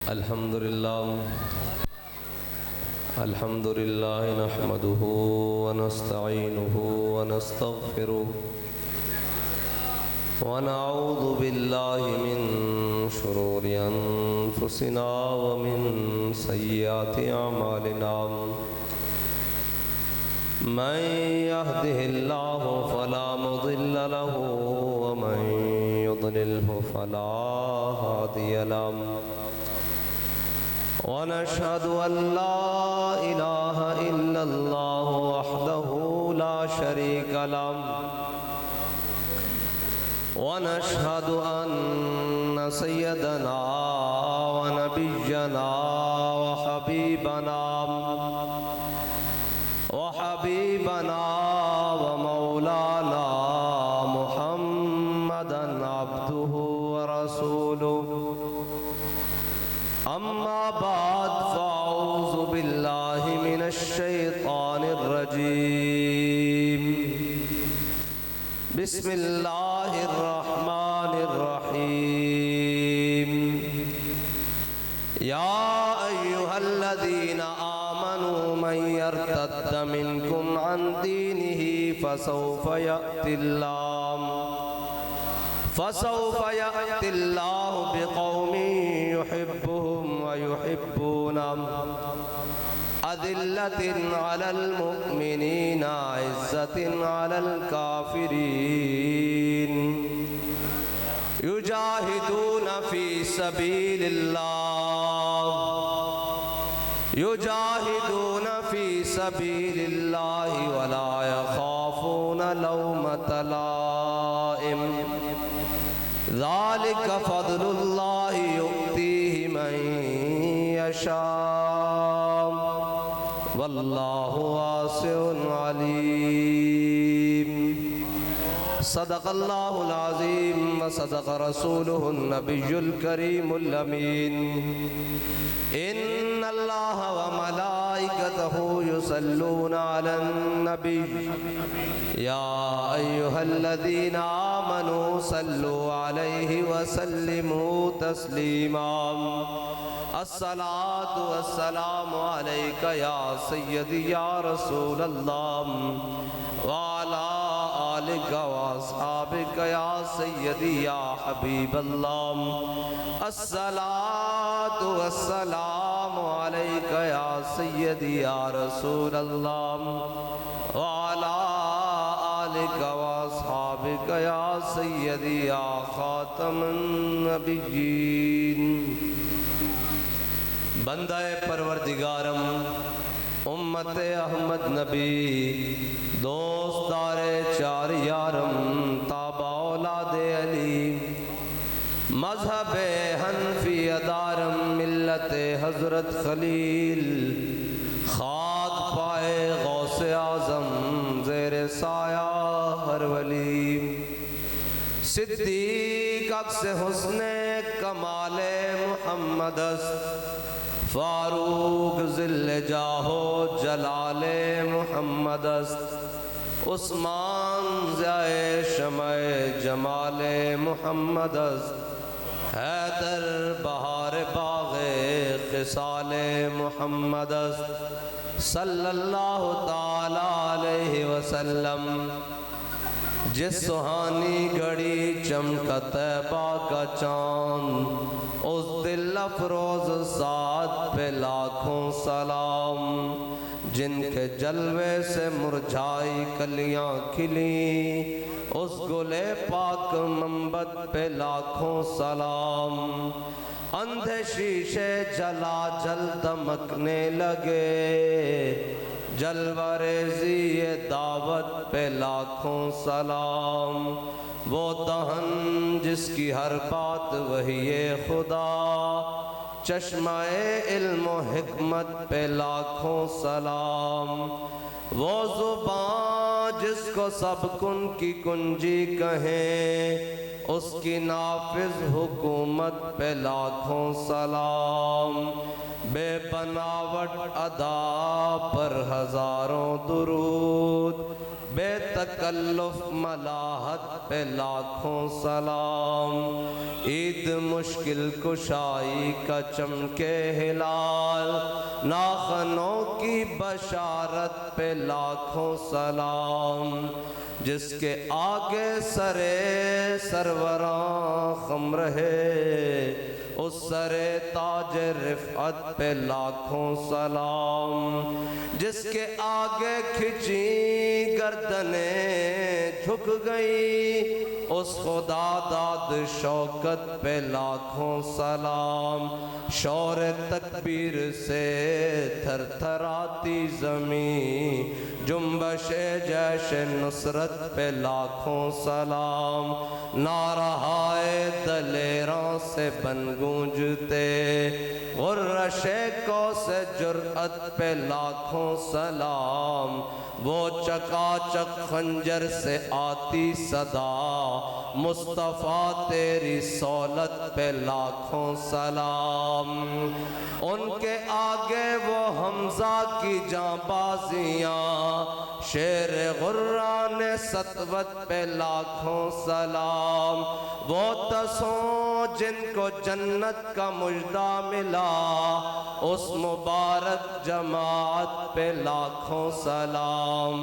الحمد لله نحمده ونستعينه ونستغفره ونعوذ بالله من شرور أنفسنا ومن سيئات أعمالنا من يهده الله فلا مضل له ومن يضلله فلا هادي له ونشهد أن لا إله إلا الله وحده لا شريك له ونشهد أن سيدنا ونبينا وحبيبنا ومولانا محمدا عبده ورسوله أما بعد فأعوذ بالله من الشيطان الرجيم بسم الله الرحمن الرحيم يا أيها الذين آمنوا من يرتد منكم عن دينه فسوف يأتي الله بقوم يحبهم ويحبونه أذلة على المؤمنين عزة على الكافرين يجاهدون في سبيل الله ولا يخافون لومة لائم ذلك فضل الله يؤتيه من يشاء والله واسع عليم صدق الله العظيم وصدق رسوله النبي الكريم الأمين إن الله وملائكته يصلون على النبي يا أيها الذين آمنوا صلوا عليه وسلموا تسليما الصلاة والسلام عليك يا سيدي يا رسول الله وعلى آلك وأصحابك يا سيدي يا حبيب الله الصلاة والسلام عليك يا سيدي يا رسول الله وعلى آلك وأصحابك يا سيدي يا خاتم النبيين بندہ پروردگارم امت احمد نبی دوستدار چار یارم تابع اولاد علی مذہب حنفی ادارم ملت حضرت خلیل خاک پائے غوث اعظم زیر سایہ ہر ولی صدیق عکس حسن کمال محمد است فاروق ذل جاہو جلال محمد است عثمان ضیاء شمع جمال محمد است حیدر بہار باغ خصال محمد است صلی اللہ تعالی علیہ وسلم جس سہانی گھڑی چمکا طیبہ کا چاند اس دل افروز ساتھ پہ لاکھوں سلام جن کے جلوے سے مرجھائی کلیاں کھلی اس گلے پاک منبت پہ لاکھوں سلام اندھے شیشے جلا جل دمکنے لگے جلوہ ریزی دعوت پہ لاکھوں سلام وہ دہن جس کی ہر بات وحی خدا چشمہ علم و حکمت پہ لاکھوں سلام وہ زبان جس کو سب کن کی کنجی کہیں اس کی نافذ حکومت پہ لاکھوں سلام بے بناوٹ ادا پر ہزاروں درود بے تکلف ملاحت پہ لاکھوں سلام، عید مشکل کشائی کا چمکے ہلال، ناخنوں کی بشارت پہ لاکھوں سلام، جس کے آگے سرے سروراں خم رہے، اس سرے تاج رفعت پہ لاکھوں سلام، جس کے آگے کھچی گردنیں جھک گئی، اس خدا داد شوکت پہ لاکھوں سلام، شور تکبیر سے تھر تھراتی زمین، جنبش جیش نصرت پہ لاکھوں سلام، نعرہائے دلیراں سے بن گونجتے، غرش کو سے جرأت پہ لاکھوں سلام، وہ چکا چک خنجر سے آتی صدا، مصطفیٰ تیری سولت پہ لاکھوں سلام، ان کے آگے وہ حمزہ کی جاں بازیاں، شیر غران سطوت پہ لاکھوں سلام، وہ تسوں جن کو جنت کا مژدہ ملا، اس مبارک جماعت پہ لاکھوں سلام،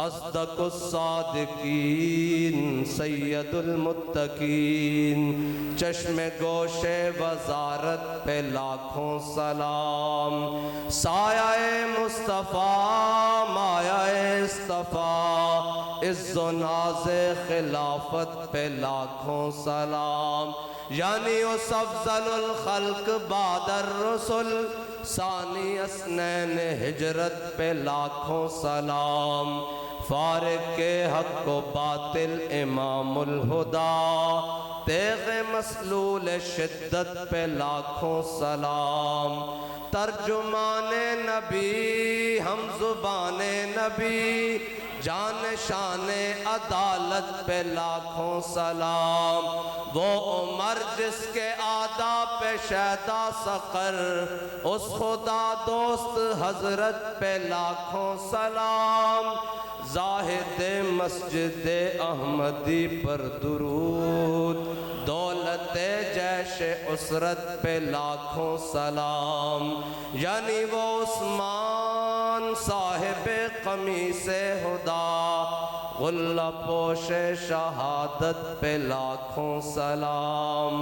اصدق الصادقین سید المتقین، چشم گوش وزارت پہ لاکھوں سلام، سایہ مصطفیٰ مایہ اصطفیٰ، عز و ناز خلافت پہ لاکھوں سلام، یعنی اس افضل الخلق بعد الرسل، ثانی اثنین ہجرت پہ لاکھوں سلام، فارق کے حق و باطل امام الہدا، تیغ مسلول شدت پہ لاکھوں سلام، ترجمان نبی ہم زبان نبی، جانشان عدالت پہ لاکھوں سلام، وہ عمر جس کے آداب پہ شیدا سقر، اس خدا دوست حضرت پہ لاکھوں سلام، زاہد مسجد احمدی پر درود، دولت جیش اسرت پہ لاکھوں سلام، یعنی وہ عثمان صاحب قمیص ہدا، غلہ پوش شہادت پہ لاکھوں سلام،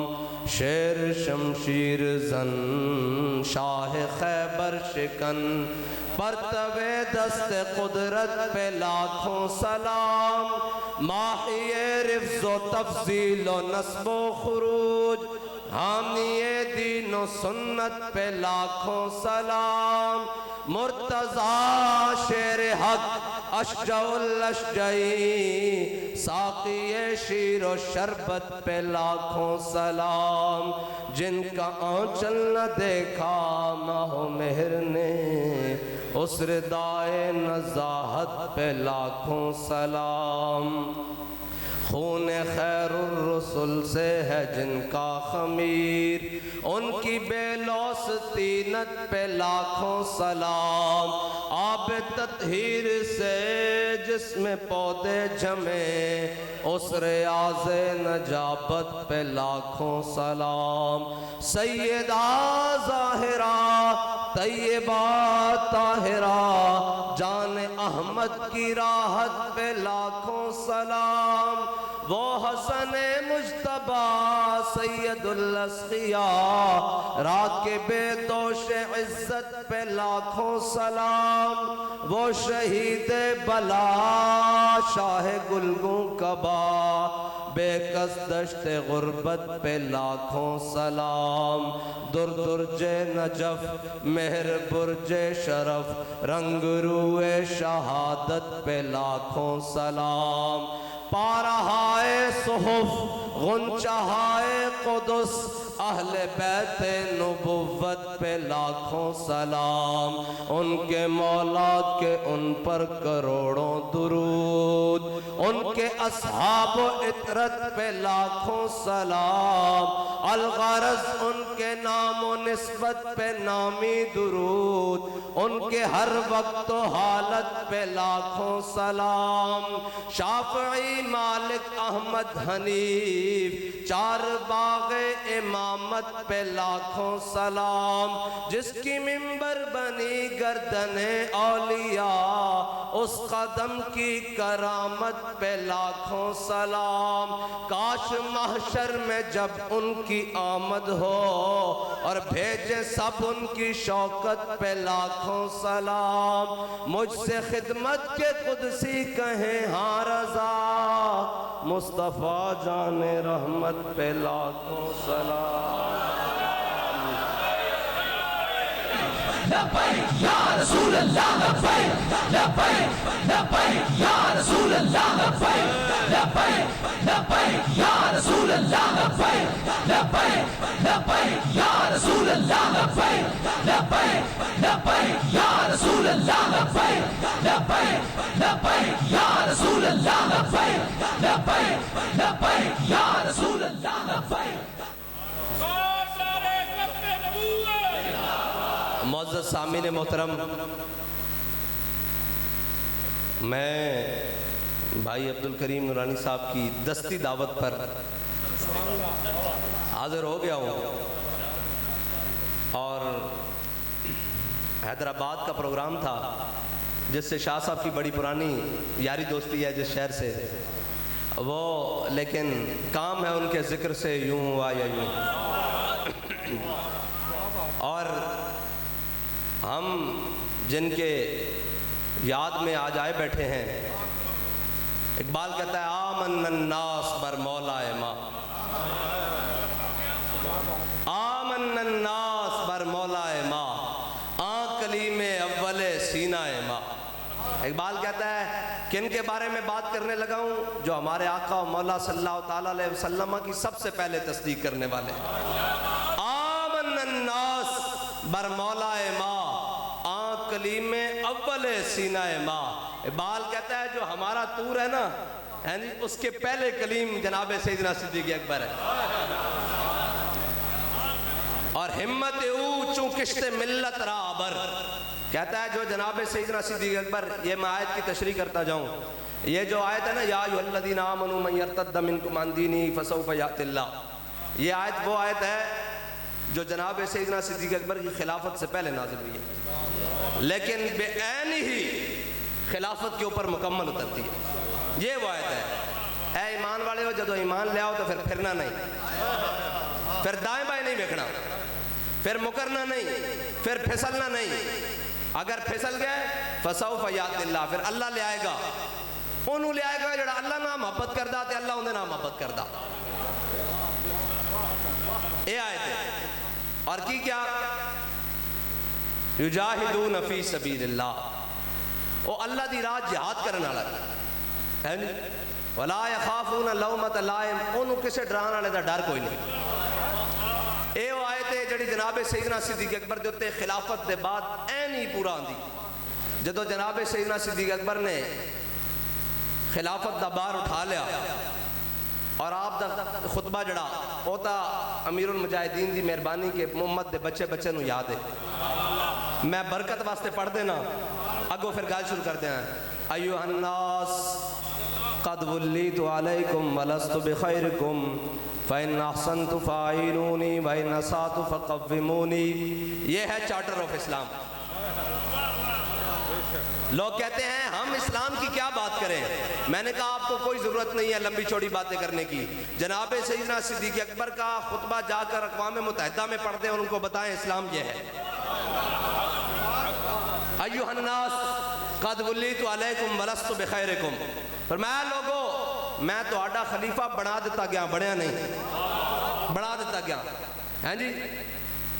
شیر شمشیر زن شاہ خیبر شکن، پرتو دست قدرت پہ لاکھوں سلام، ماحی رفض و تفضیل و نصب و خروج، حامی دین و سنت پہ لاکھوں سلام، مرتضی شیر حق اشجع الاشجعی، ساقی شیر و شربت پہ لاکھوں سلام، جن کا آنچل نہ دیکھا ماہ و مہر نے، اس ردائے نزاہت پہ لاکھوں سلام، خون خیر الرسل سے ہے جن کا خمیر، ان کی بے لوث طینت پہ لاکھوں سلام، آب تطہیر سے جس میں پودے جمے، اس ریاض نجابت پہ لاکھوں سلام، سیدہ ظاہرہ طیبہ طاہرہ، جان احمد کی راحت پہ لاکھوں سلام، وہ حسن مجتبیٰ سید الاسقیاء، راکب دوش عزت پہ لاکھوں سلام، وہ شہید بلا شاہ گلگوں کبا، بے کس دشت غربت پہ لاکھوں سلام، در درج نجف مہر برج شرف، رنگ روئے شہادت پہ لاکھوں سلام، پارہائے صحف غنچہائے قدس، اہل بیت نبوت پہ لاکھوں سلام، ان کے مولا کے ان پر کروڑوں درود، ان کے اصحاب و عطرت پہ لاکھوں سلام، الغرض ان کے نام و نسبت پہ نامی درود، ان کے ہر وقت و حالت پہ لاکھوں سلام، شافعی مالک احمد حنیف چار باغ امامت پہ لاکھوں سلام، جس کی منبر بنی گردن اولیاء اس قدم کی کرامت پہ لاکھوں سلام، کاش محشر میں جب ان کی آمد ہو اور بھیجے سب ان کی شوکت پہ لاکھوں سلام، مجھ سے خدمت کے قدسی کہیں ہاں رضا، مصطفیٰ جان رحمت پہ لاکھوں سلام۔ لبیک یا رسول اللہ لبیک، لبیک لبیک یا رسول اللہ لبیک، لبیک لبیک یا رسول اللہ لبیک، لبیک لبیک یا رسول اللہ لبیک، لبیک لبیک یا رسول اللہ لبیک، لبیک لبیک یا رسول اللہ لبیک، لبیک لبیک یا رسول اللہ لبیک۔ معزز سامعین محترم، میں بھائی عبدالکریم نورانی صاحب کی دستی دعوت پر حاضر ہو گیا ہوں، اور حیدرآباد کا پروگرام تھا جس سے شاہ صاحب کی بڑی پرانی یاری دوستی ہے جس شہر سے، وہ لیکن کام ہے ان کے ذکر سے یوں ہوا یا یوں، اور ہم جن کے یاد میں آج آئے بیٹھے ہیں، اقبال کہتا ہے آمن الناس بر مولا ما، آمن الناس بر مولا ما، آن کلیم اول سینہ ما۔ اقبال کہتا ہے کن کے بارے میں بات کرنے لگا ہوں؟ جو ہمارے آقا و مولا صلی اللہ تعالیٰ علیہ وسلم کی سب سے پہلے تصدیق کرنے والے، آمن الناس بر مولا ما، آن کلیم اول سینہ ما۔ اقبال کہتا ہے جو ہمارا طور ہے نا، اس کے پہلے کلیم جناب سیدنا صدیق اکبر ہے، اور ہمت او چون کشت ملت را آبر، کہتا ہے جو جناب سیدنا صدیق اکبر، یہ میں آیت کی تشریح کرتا جاؤں، یہ جو آیت ہے نا یا ایھا الذین آمنوا من یرتد منکم عن دینہ فسوف یأتی اللہ، یہ آیت وہ آیت ہے جو جناب سیدنا صدیق اکبر کی خلافت سے پہلے نازل ہوئی ہے، لیکن بے عین ہی خلافت کے اوپر مکمل اترتی ہے، یہ وہ آیت ہے۔ اے ایمان والے ہو، جدو ایمان لے آؤ تو پھر پھرنا نہیں، پھر دائیں بائیں نہیں دیکھنا، پھر مکرنا نہیں، پھر پھسلنا نہیں، اگر پھسل گئے فسوف یأتی اللہ، پھر اللہ لے آئے گا، انہوں لے آئے گا جڑا اللہ نہ محبت کردہ تے اللہ انہیں نہ محبت کردہ، یہ آیت ہے۔ اور کی کیا؟ یجاہدون فی سبیل اللہ، وہ اللہ دی راہ جہاد کرنے والا ہے، ولا یخافون لومۃ لائم، انہوں کسے ڈران والے دا ڈر کوئی نہیں۔ اے وہ آیت ہے جڑی جناب سیدنا صدیق اکبر دے تے خلافت دے بعد این ہی پورا آندی، جدو جناب سیدنا صدیق اکبر نے خلافت دا بار اٹھا لیا، اور آپ دا خطبہ جڑا ہوتا امیر المجاہدین دی مہربانی کے محمد دے بچے بچے نو یاد ہے، میں برکت واسطے پڑھ دینا، اگو پھر گال شروع کر دیا ہیں۔ ایوہ الناس قد ولیت علیکم ولست بخیرکم فَإِنْ أَحْسَنْتُ فَأَعِينُونِي وَإِنْ أَسَأْتُ فَقَوِّمُونِي، یہ ہے چارٹر آف اسلام۔ لوگ کہتے ہیں ہم اسلام کی کیا بات کریں، میں نے کہا آپ کو کوئی ضرورت نہیں ہے لمبی چوڑی باتیں کرنے کی، جناب سیدنا صدیق اکبر کا خطبہ جا کر اقوام متحدہ میں پڑھ دیں اور ان کو بتائیں اسلام یہ ہے۔ ایوہ الناس قد ولیت علیکم ولست بخیرکم، فرمایا لوگو میں تو آڈا خلیفہ بنا دیتا گیا، بڑھیا نہیں، بنا دیتا گیا، ہیں جی،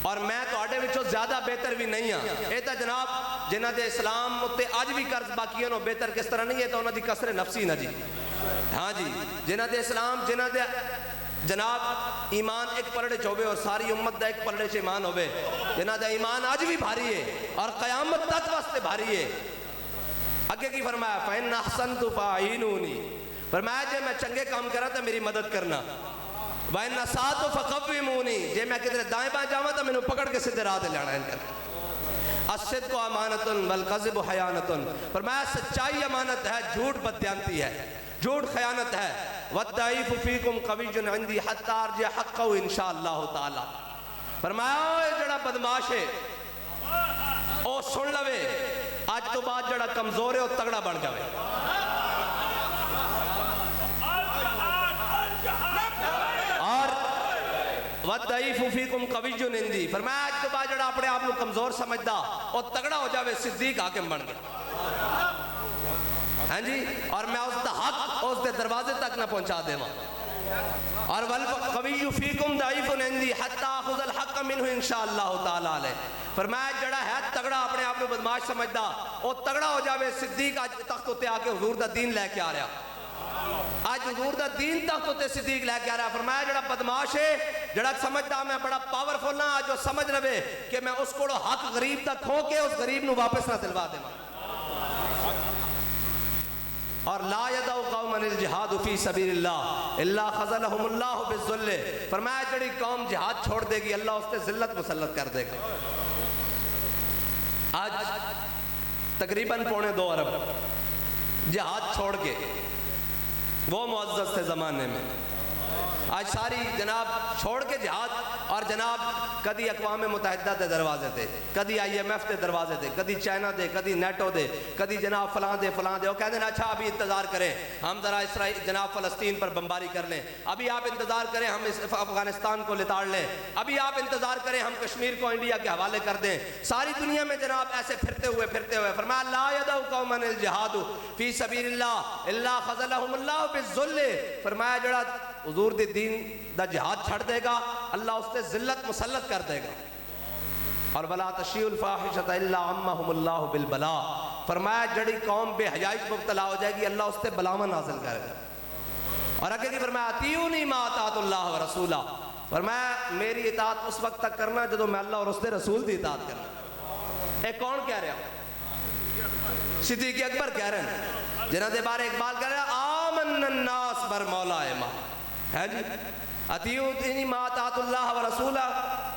اور میں تو آڈے وچوں زیادہ بہتر بھی نہیں ہاں۔ اے تا جناب جنہ دے اسلام تے آج بھی قرض باقی انہوں بہتر کس طرح نہیں ہے، تو انہوں دی کسر نفسی نہ جی، ہاں جی، جنہ دے اسلام جنہ دے جناب ایمان ایک پلڑے چوبے اور ساری امت دا ایک پلڑے چ ایمان ہوئے جنہاں دا ایمان آج بھی بھاری ہے اور قیامت تک واسطے بھاری ہے. اگے کی فرمایا فَإِنْ أَحْسَنْتُ فَأَعِينُونِي فرمایا جے میں چنگے کام کرا تو میری مدد کرنا. وَإِنْ أَسَأْتُ فَقَوِّمُونِي جے میں کدھر دائیں بائیں جاواں تو مینوں پکڑ کے سیدھے راہ تے لانا ہے. الصدق امانۃ والکذب خیانۃ فرمایا سچائی امانت ہے، جھوٹ بددیانتی ہے، جھوٹ خیانت ہے. والضعیف فیکم قوی عندی حتی ارجع حقہ انشاءاللہ تعالی فرمایا اوے جڑا بدماش ہے او سن لوے آج تو بعد جڑا کمزور ہے او تگڑا بن جاوے. اور والضعیف فیکم قوی عندی فرمایا آج تو بعد جڑا اپنے آپ کو کمزور سمجھدا او تگڑا ہو جاوے صدیق حاکم بن گیا. ہاں جی اور میں اس دا حق اس دے دروازے تک نہ پہنچا دے ماں. اور والقوی فیکم ضعیف عندی حتی اخذ الحق منہ انشاءاللہ تعالی علیہ فرمایا جڑا ہے تگڑا اپنے آپ کو بدماش سمجھدا او تگڑا ہو جاوے. صدیق آج تخت تے آ کے حضور دا دین لے کے آ رہا، آج حضور دا دین تخت تے صدیق لے کے آ رہا. فرمایا جڑا بدماش ہے جڑا سمجھدا میں بڑا پاورفل ہاں آج وہ سمجھ رہے کہ میں اس کو حق غریب دا کھو کے اس غریب نو واپس نہ دلوا دے. اور لا یدعو قوما الجہاد فی سبیل اللہ الا خذلہم اللہ بالذل فرمایا جڑی قوم جہاد چھوڑ دے گی اللہ اس تے ذلت مسلط کر دے گا. آج تقریباً 2.25 ارب جہاد چھوڑ کے وہ معزز تھے زمانے میں آج ساری جناب چھوڑ کے جہاد اور جناب کدی اقوام متحدہ دے دروازے دے کدی IMF دے دروازے دے کدی چائنا دے کدی نیٹو دے کدی جناب فلاں دے وہ کہتے ہیں اچھا ابھی انتظار کریں ہم ذرا اسرائیل جناب فلسطین پر بمباری کر لیں، ابھی آپ انتظار کریں ہم افغانستان کو لتاڑ لیں، ابھی آپ انتظار کریں ہم کشمیر کو انڈیا کے حوالے کر دیں. ساری دنیا میں جناب ایسے پھرتے ہوئے فرمایا لا یدعو قوما الجہاد فی سبیل اللہ الا خذلہم اللہ بالذل فرمایا جڑا حضور دی دین دا جہاد چھڑ دے گا اللہ اس سے ذلت مسلط کر دے گا. اور ولا تشیء الفاحشۃ الا عمهم اللہ بالبلاء فرمایا جڑی قوم بے حیائی مبتلا ہو جائے گی اللہ اس سے بلاوا نازل کرے گا. اور آگے کی فرمایا اطیعونی ما اطاعت اللہ ورسولہ فرمایا میری اطاعت اس وقت تک کرنا جدو میں اللہ اور اس کے رسول دی اطاعت کرنا. ایک کون کہہ رہا؟ صدیق اکبر کہہ رہے ہیں جنہاں دے بارے اقبال کہہ رہے ہیں آمن الناس بر مولا ما ہے جی اطیعونی ما اطاعت اللہ ورسولہ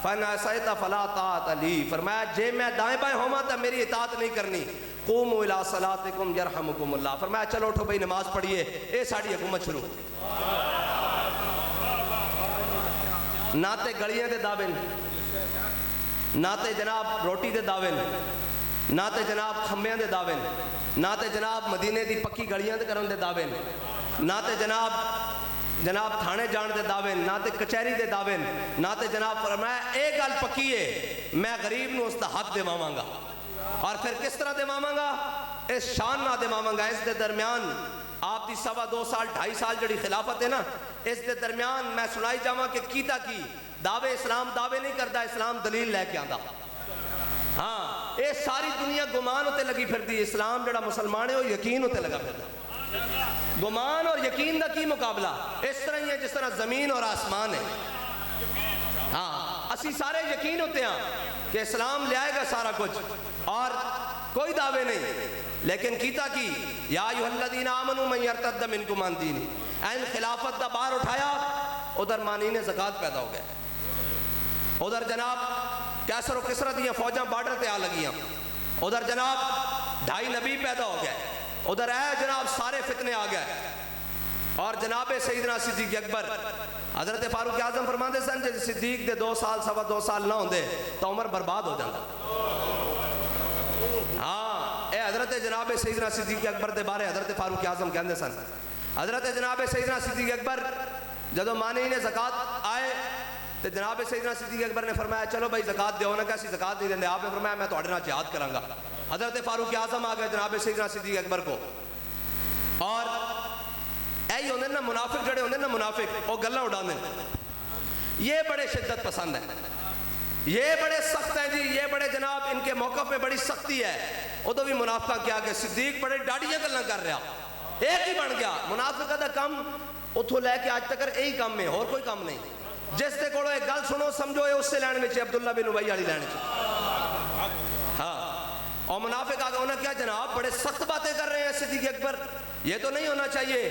فإن عصیت فلا طاعت لی فرمایا جے میں دائیں بائیں ہوما تو میری اطاعت نہیں کرنی. قوموا الی صلاتکم یرحمکم اللہ فرمایا چلو اٹھو بھئی نماز پڑھیے اے ساڑی حکومت شروع. نہ تے گلیاں دے دعوے نہ تے جناب روٹی دے دعوے نہ تے جناب کھمبیاں دے دعوے نہ تے جناب مدینے دی پکی گلیاں دے کرن دے دعوے نہ تے جناب تھانے جان دے دعوے نہ تے کچہری دے دعوے نہ تے جناب فرمایا ایک گل پکی ہے میں غریب نو اس دا حق دے ماواں گا. اور پھر کس طرح دے ماواں گا؟ اس شان نہ دے ماواں گا. اس دے درمیان آپ دی 2.5 سال 2.5 سال جڑی خلافت ہے نا اس دے درمیان میں سنائی جاواں کہ کیتا کی دعوے اسلام دعوے نہیں کردا اسلام دلیل لے کے آندا. ہاں اے ساری دنیا گمان ہوتے لگی پھر دی اسلام جڑا مسلمان ہے وہ یقین ہوتے لگا پھر دا. گمان اور یقین دا کی مقابلہ اس طرح ہی ہے جس طرح زمین اور آسمان ہے. ہاں اسی سارے یقین ہوتے ہیں کہ اسلام لے آئے گا سارا کچھ اور کوئی دعوے نہیں لیکن کیتا کی یا ایھا الذین آمنوا من یرتد منکم عن دینہ این خلافت دا بار اٹھایا ادھر مانین زکوٰۃ پیدا ہو گئے ادھر جناب کیسر و کسرا دیاں فوجاں بارڈر تے آ لگیاں ادھر جناب 2.5 نبی پیدا ہو گئے ادھر ہے جناب سارے فتنے آ گئے. اور جناب سیدنا صدیق اکبر حضرت فاروق اعظم فرماندے سن جے صدیق دے 2 سال 2.5 سال نہ ہوندے تو عمر برباد ہو جاتا. ہاں اے حضرت جناب سیدنا صدیق اکبر دے بارے حضرت فاروق اعظم کہندے سن حضرت جناب سیدنا صدیق اکبر جدو مانعین زکوٰۃ آئے تو جناب سیدنا صدیق اکبر نے فرمایا چلو بھائی زکوٰۃ دیو. نہ کیسی زکوٰۃ نہیں دیندے. آپ نے فرمایا میں تہاڈے نال جہاد کراں گا. حضرت فاروق اعظم آ گئے جناب سیدنا صدیق اکبر کو اور ایہی ہوندے نا منافق جڑے ہوندے نا منافق وہ گلاں اڑاندے یہ بڑے شدت پسند ہیں یہ بڑے سخت ہیں جی یہ بڑے جناب ان کے موقف میں بڑی سختی ہے. ادو بھی منافقہ کیا کہ صدیق بڑے ڈاڑیاں گلاں کر رہا ایک ہی بن گیا. منافقہ دا کم اتوں لے کے آج تک یہی کام ہے، اور کوئی کام نہیں. جس دے کولوں ایک گل سنو سمجھو یہ اس سے لین میں عبداللہ بن ابی والی لین چ. ہاں اور منافق آگے انہوں نے کیا جناب بڑے سخت باتیں کر رہے ہیں صدیق اکبر، یہ تو نہیں ہونا چاہیے.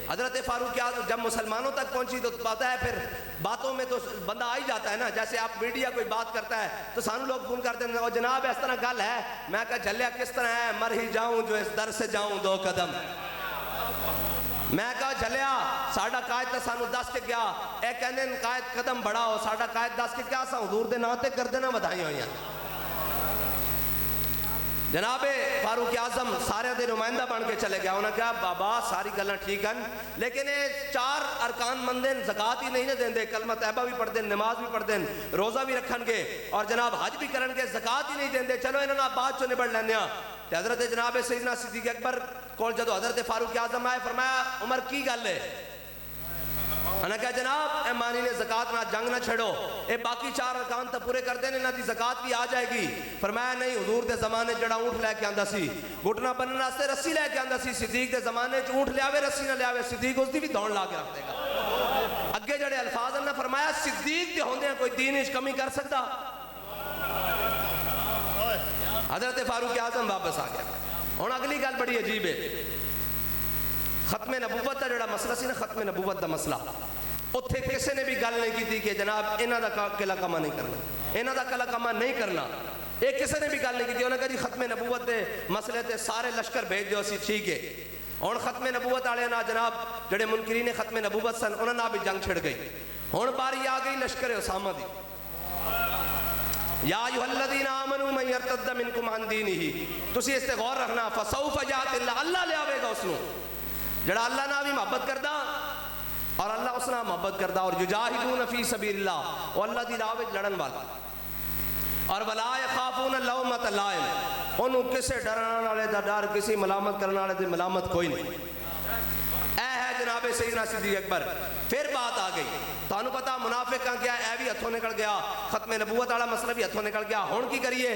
حضرت فاروق اعظم جب مسلمانوں تک پہنچی تو پتہ ہے پھر باتوں میں تو بندہ آ ہی جاتا ہے نا. جیسے آپ میڈیا کوئی بات کرتا ہے تو سانو لوگ فون کرتے ہیں جناب اس طرح گل ہے. میں کہا جھلیا کس طرح ہے؟ مر ہی جاؤں جو اس در سے جاؤں 2 قدم. میں کہا جھلیا ساڈا قائد تو سانو دس کے گیا، اے کہندے قائد قدم بڑھاؤ، ساڈا قائد دس کے کیا سا حضور دے نام تے کر دینا بدھائیاں ہوئیاں. جناب فاروق اعظم سارے دے نمائندہ بن کے چلے گیا. انہوں نے کہا بابا ساری گلاں ٹھیک ہیں لیکن یہ 4 ارکان مندے زکات ہی نہیں نہ دیندے، کلمہ طیبہ بھی پڑھ دیں، نماز بھی پڑھ دیں، روزہ بھی رکھن گے اور جناب حج بھی کرن گے، زکات ہی نہیں دیندے. چلو انہوں نے بعد چوں نبڑ لینے. حضرت جناب سیدنا صدیق اکبر کول جدو حضرت فاروق اعظم آئے فرمایا عمر کی گل ہے؟ انہوں نے کہا جناب اے مانی نے زکات نہ جنگ نہ چھڑو، اے باقی 4 ارکان تو پورے کر دینے، انہاں دی زکات بھی آ جائے گی. فرمایا نہیں، حضور دے زمانے جڑا اونٹ لے کے آندا سی گھٹنا بننے واسطے رسی لے کے آندا سی، صدیق دے زمانے چ اونٹ لے آوے رسی نہ لے آوے صدیق اس دی بھی دوڑ لا کے رکھ دے گا. اگے جڑے الفاظ نے فرمایا صدیق دے ہوندے کوئی دین وچ کمی کر سکدا. حضرت فاروق اعظم واپس آ گیا. ہن اگلی گل بڑی عجیب ہے. ختم نبوت دا جڑا مسئلہ سی نا، ختم نبوت دا مسئلہ، اتھے کسی نے بھی گل نہیں کی کہ جناب انہاں دا قلعہ کما نہیں کرنا، انہاں دا قلعہ کما نہیں کرنا. ایک کسی نے بھی گل نہیں کی. انہوں نے کہا جی ختم نبوت دے مسئلے تے سارے لشکر بھیج دیو سی ٹھیک ہے. ہن ختم نبوت والے نا جناب جڑے منکرین ختم نبوت سن انہاں نال بھی جنگ چھڑ گئی. ہن باری آ گئی لشکر اسامہ دی. یا ایھا الذین آمنوا من یرتد منکم عن دینہ، تسی اس تے غور رکھنا، فسوف یأتی اللہ، اللہ لے آوے گا اس نو جڑا اللہ نال بھی محبت کردا اور اللہ اس نال محبت کردا اور یجاہدون فی سبیل اللہ، اور اللہ دی راہ وچ لڑن والا، اور ولا یخافون لومۃ لائم، انہوں کسے ڈران والے دا ڈر، کسی ملامت کرنے والے دی ملامت کوئی نہیں. اے ہے جناب سیدنا صدیق اکبر. پھر بات آ گئی، تانوں پتا منافق کہاں گیا، اے بھی ہتھوں نکل گیا، ختم نبوت والا مسئلہ بھی ہتھوں نکل گیا. ہن کی کریے؟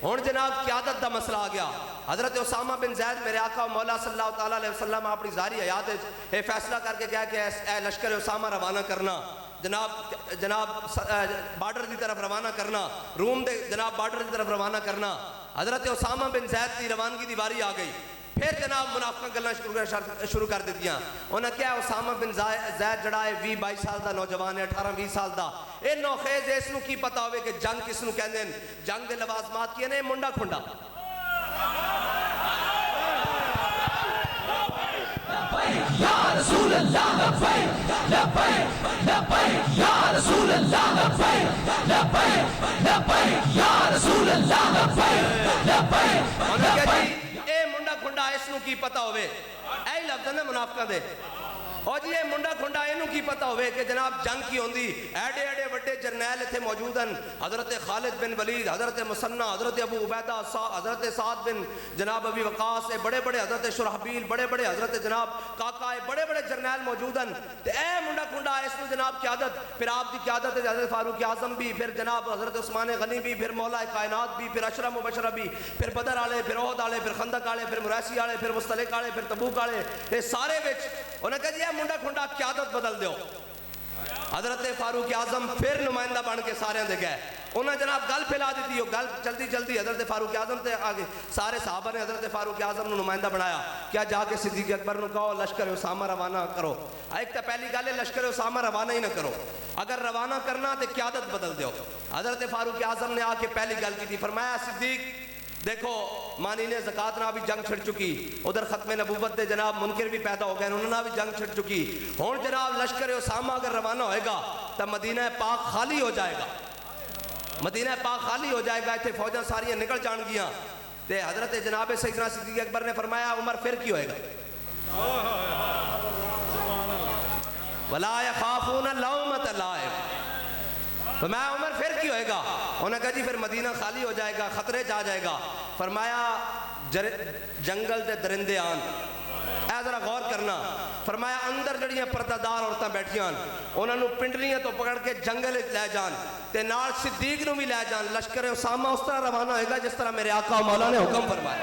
ہن جناب قیادت دا مسئلہ آ گیا. حضرت اسامہ بن زید میرے آقا مولا صلی اللہ تعالیٰ علیہ وسلم اپنی ظاہری حیات یہ فیصلہ کر کے گیا کہ اے لشکر اسامہ روانہ کرنا، جناب بارڈر دی طرف روانہ کرنا، روم دے جناب بارڈر دی طرف روانہ کرنا. حضرت اسامہ بن زید دی روانگی دی باری آ گئی. پھر جناب منافقہ گلنا شروع کر دیتیاں. انہوں نے کیا اسامہ بن زید جڑا ہے 20-22 سال دا نوجوان ہے، 18-20 سال دا، اے نوخیز اس نو کی پتا ہوئے کہ جنگ کس نو کہندے ہیں، جنگ دے لوازمات کیے نے منڈا کھنڈا. یا رسول اللہ لبیک لبیک لبیک یا رسول اللہ لبیک لبیک لبیک یا رسول اللہ لبیک لبیک. انہوں نے کہا جی اے منڈا کھنڈا اس نو کی پتا ہوئے، اے لفظ نے منافقہ دے، اور جی یہ منڈا کھنڈا انہوں کی پتا ہوئے کہ جناب جنگ کی ہوندی. ایڈے ایڈے بڑے جرنیل تھے موجود ہیں، حضرت خالد بن ولید، حضرت مسنہ، حضرت ابو عبیدہ، حضرت سعد بن جناب ابی وقاص، بڑے بڑے حضرت شرحبیل، بڑے بڑے حضرت جناب کاکا، بڑے بڑے جرنیل موجود ہیں. اے منڈا کھنڈا اس میں جناب قیادت، پھر آپ دی قیادت حضرت فاروق اعظم بھی، پھر جناب حضرت عثمان غنی بھی، پھر مولا کائنات بھی، پھر عشرہ مبشرہ بھی، پھر بدر والے، پھر احد والے، پھر خندق والے، پھر مریسی والے، پھر مستلق والے، پھر تبوک والے، یہ سارے وچ انہوں نے کہا جی منڈا کھنڈا قیادت بدل دیو. حضرت فاروق اعظم پھر نمائندہ بن کے سارے دے گئے. انہوں نے جناب گل پھیلا دیتی، وہ گل جلدی جلدی حضرت فاروق اعظم تے آگے سارے صحابہ نے حضرت فاروق اعظم نے نمائندہ بنایا. کیا جا کے صدیق اکبر نے کہو لشکر اسامہ روانہ کرو. ایک تو پہلی گل ہے لشکر اسامہ روانہ ہی نہ کرو، اگر روانہ کرنا تو قیادت بدل دیو. حضرت فاروق اعظم نے آ کے پہلی گل کی تھی، فرمایا صدیق دیکھو مانی نے زکات نہ بھی جنگ چھڑ چکی، ادھر ختم نبوت دے جناب منکر بھی پیدا ہو گئے، انہوں نے بھی جنگ چھڑ چکی. ہون جناب لشکر اسامہ اگر روانہ ہوئے گا تو مدینہ پاک خالی ہو جائے گا، مدینہ پاک خالی ہو جائے گا، ایتھے فوجاں ساریاں نکل جان گیاں. تے حضرت جناب سیدنا صدیق اکبر نے فرمایا عمر پھر کی ہوئے گا؟ وَلَا يَخَافُونَ لَوْمَةَ لَائِمٍ. فرمایا عمر پھر کی ہوئے گا؟ انہوں نے کہا جی پھر مدینہ خالی ہو جائے گا، خطرے جا جائے گا. فرمایا جنگل دے درندے آن، اے ذرا غور کرنا. فرمایا اندر جڑیاں پردہ دار عورتاں بیٹھیاں انہوں نے پنڈلیاں تو پکڑ کے جنگل لے جان تے نال صدیق نو بھی لے جان. لشکر اسامہ اس طرح روانہ ہوئے گا جس طرح میرے آقا و مولا نے حکم فرمایا.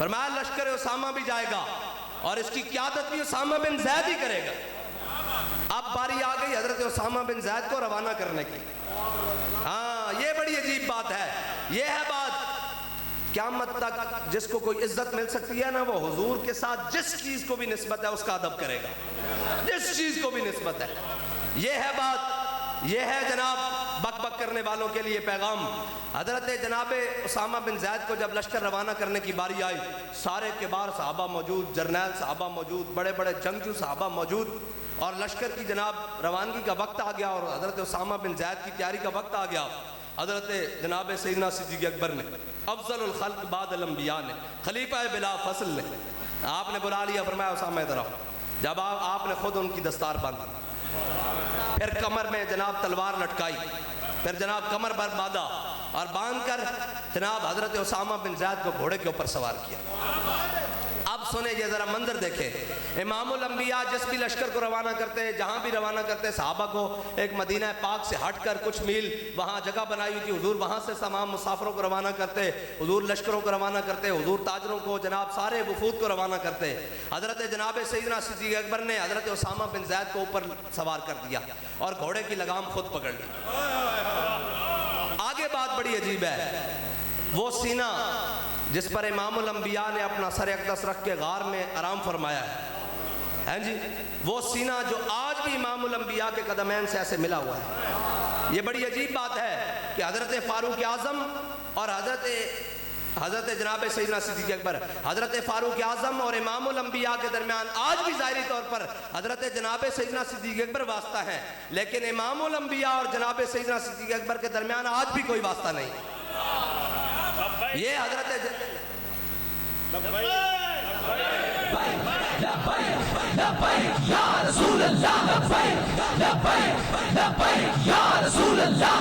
فرمایا لشکر اسامہ بھی جائے گا اور اس کی قیادت بھی اسامہ بن زید ہی کرے گا۔ اب باری آ گئی حضرت اسامہ بن زید کو روانہ کرنے کی۔ ہاں یہ بڑی عجیب بات ہے، یہ ہے بات قیامت تک جس کو کوئی عزت مل سکتی ہے نا، وہ حضور کے ساتھ جس چیز کو بھی نسبت ہے اس کا ادب کرے گا، جس چیز کو بھی نسبت ہے۔ یہ ہے بات، یہ ہے جناب بک بک کرنے والوں کے لیے پیغام۔ حضرت جناب اسامہ بن زید کو جب لشکر روانہ کرنے کی باری آئی، سارے کبار صحابہ موجود، جرنیل صحابہ موجود، بڑے بڑے جنگجو صحابہ موجود، اور لشکر کی جناب روانگی کا وقت آ گیا اور حضرت اسامہ بن زید کی تیاری کا وقت آ گیا۔ حضرت جناب سیدنا صدیق اکبر نے، افضل الخلق بعد الانبیاء نے، خلیفہ بلا فصل نے، آپ نے بلا لیا، فرمایا اسامہ ادھر آؤ۔ جب آپ نے خود ان کی دستار باندھی، پھر کمر میں جناب تلوار لٹکائی، پھر جناب کمر پر باندھا اور باندھ کر جناب حضرت اسامہ بن زید کو گھوڑے کے اوپر سوار کیا۔ اب سنیں یہ ذرا منظر دیکھیں، امام الانبیاء جس بھی لشکر کو روانہ کرتے، جہاں بھی روانہ کرتے، صحابہ کو ایک مدینہ پاک سے ہٹ کر کچھ میل وہاں جگہ بنائی ہوئی تھی، حضور وہاں سے تمام مسافروں کو روانہ کرتے، حضور لشکروں کو روانہ کرتے، حضور تاجروں کو، جناب سارے وفود کو روانہ کرتے۔ حضرت جناب سیدنا صدیق اکبر نے حضرت اسامہ بن زید کو اوپر سوار کر دیا اور گھوڑے کی لگام خود پکڑ لی۔ آگے بات بڑی عجیب ہے، وہ سینہ جس پر امام الانبیاء نے اپنا سر اقدس رکھ کے غار میں آرام فرمایا ہے جی، وہ سینہ جو آج بھی امام الانبیاء کے قدمین سے ایسے ملا ہوا ہے۔ یہ بڑی عجیب بات ہے کہ حضرت فاروق اعظم اور حضرت جناب سیدنا صدیق اکبر، حضرت فاروق اعظم اور امام الانبیاء کے درمیان آج بھی ظاہری طور پر حضرت جناب سیدنا صدیق اکبر واسطہ ہے، لیکن امام الانبیاء اور جناب سیدنا صدیق اکبر کے درمیان آج بھی کوئی واسطہ نہیں۔ یہ حضرت یا رسول اللہ لبیک یا رسول اللہ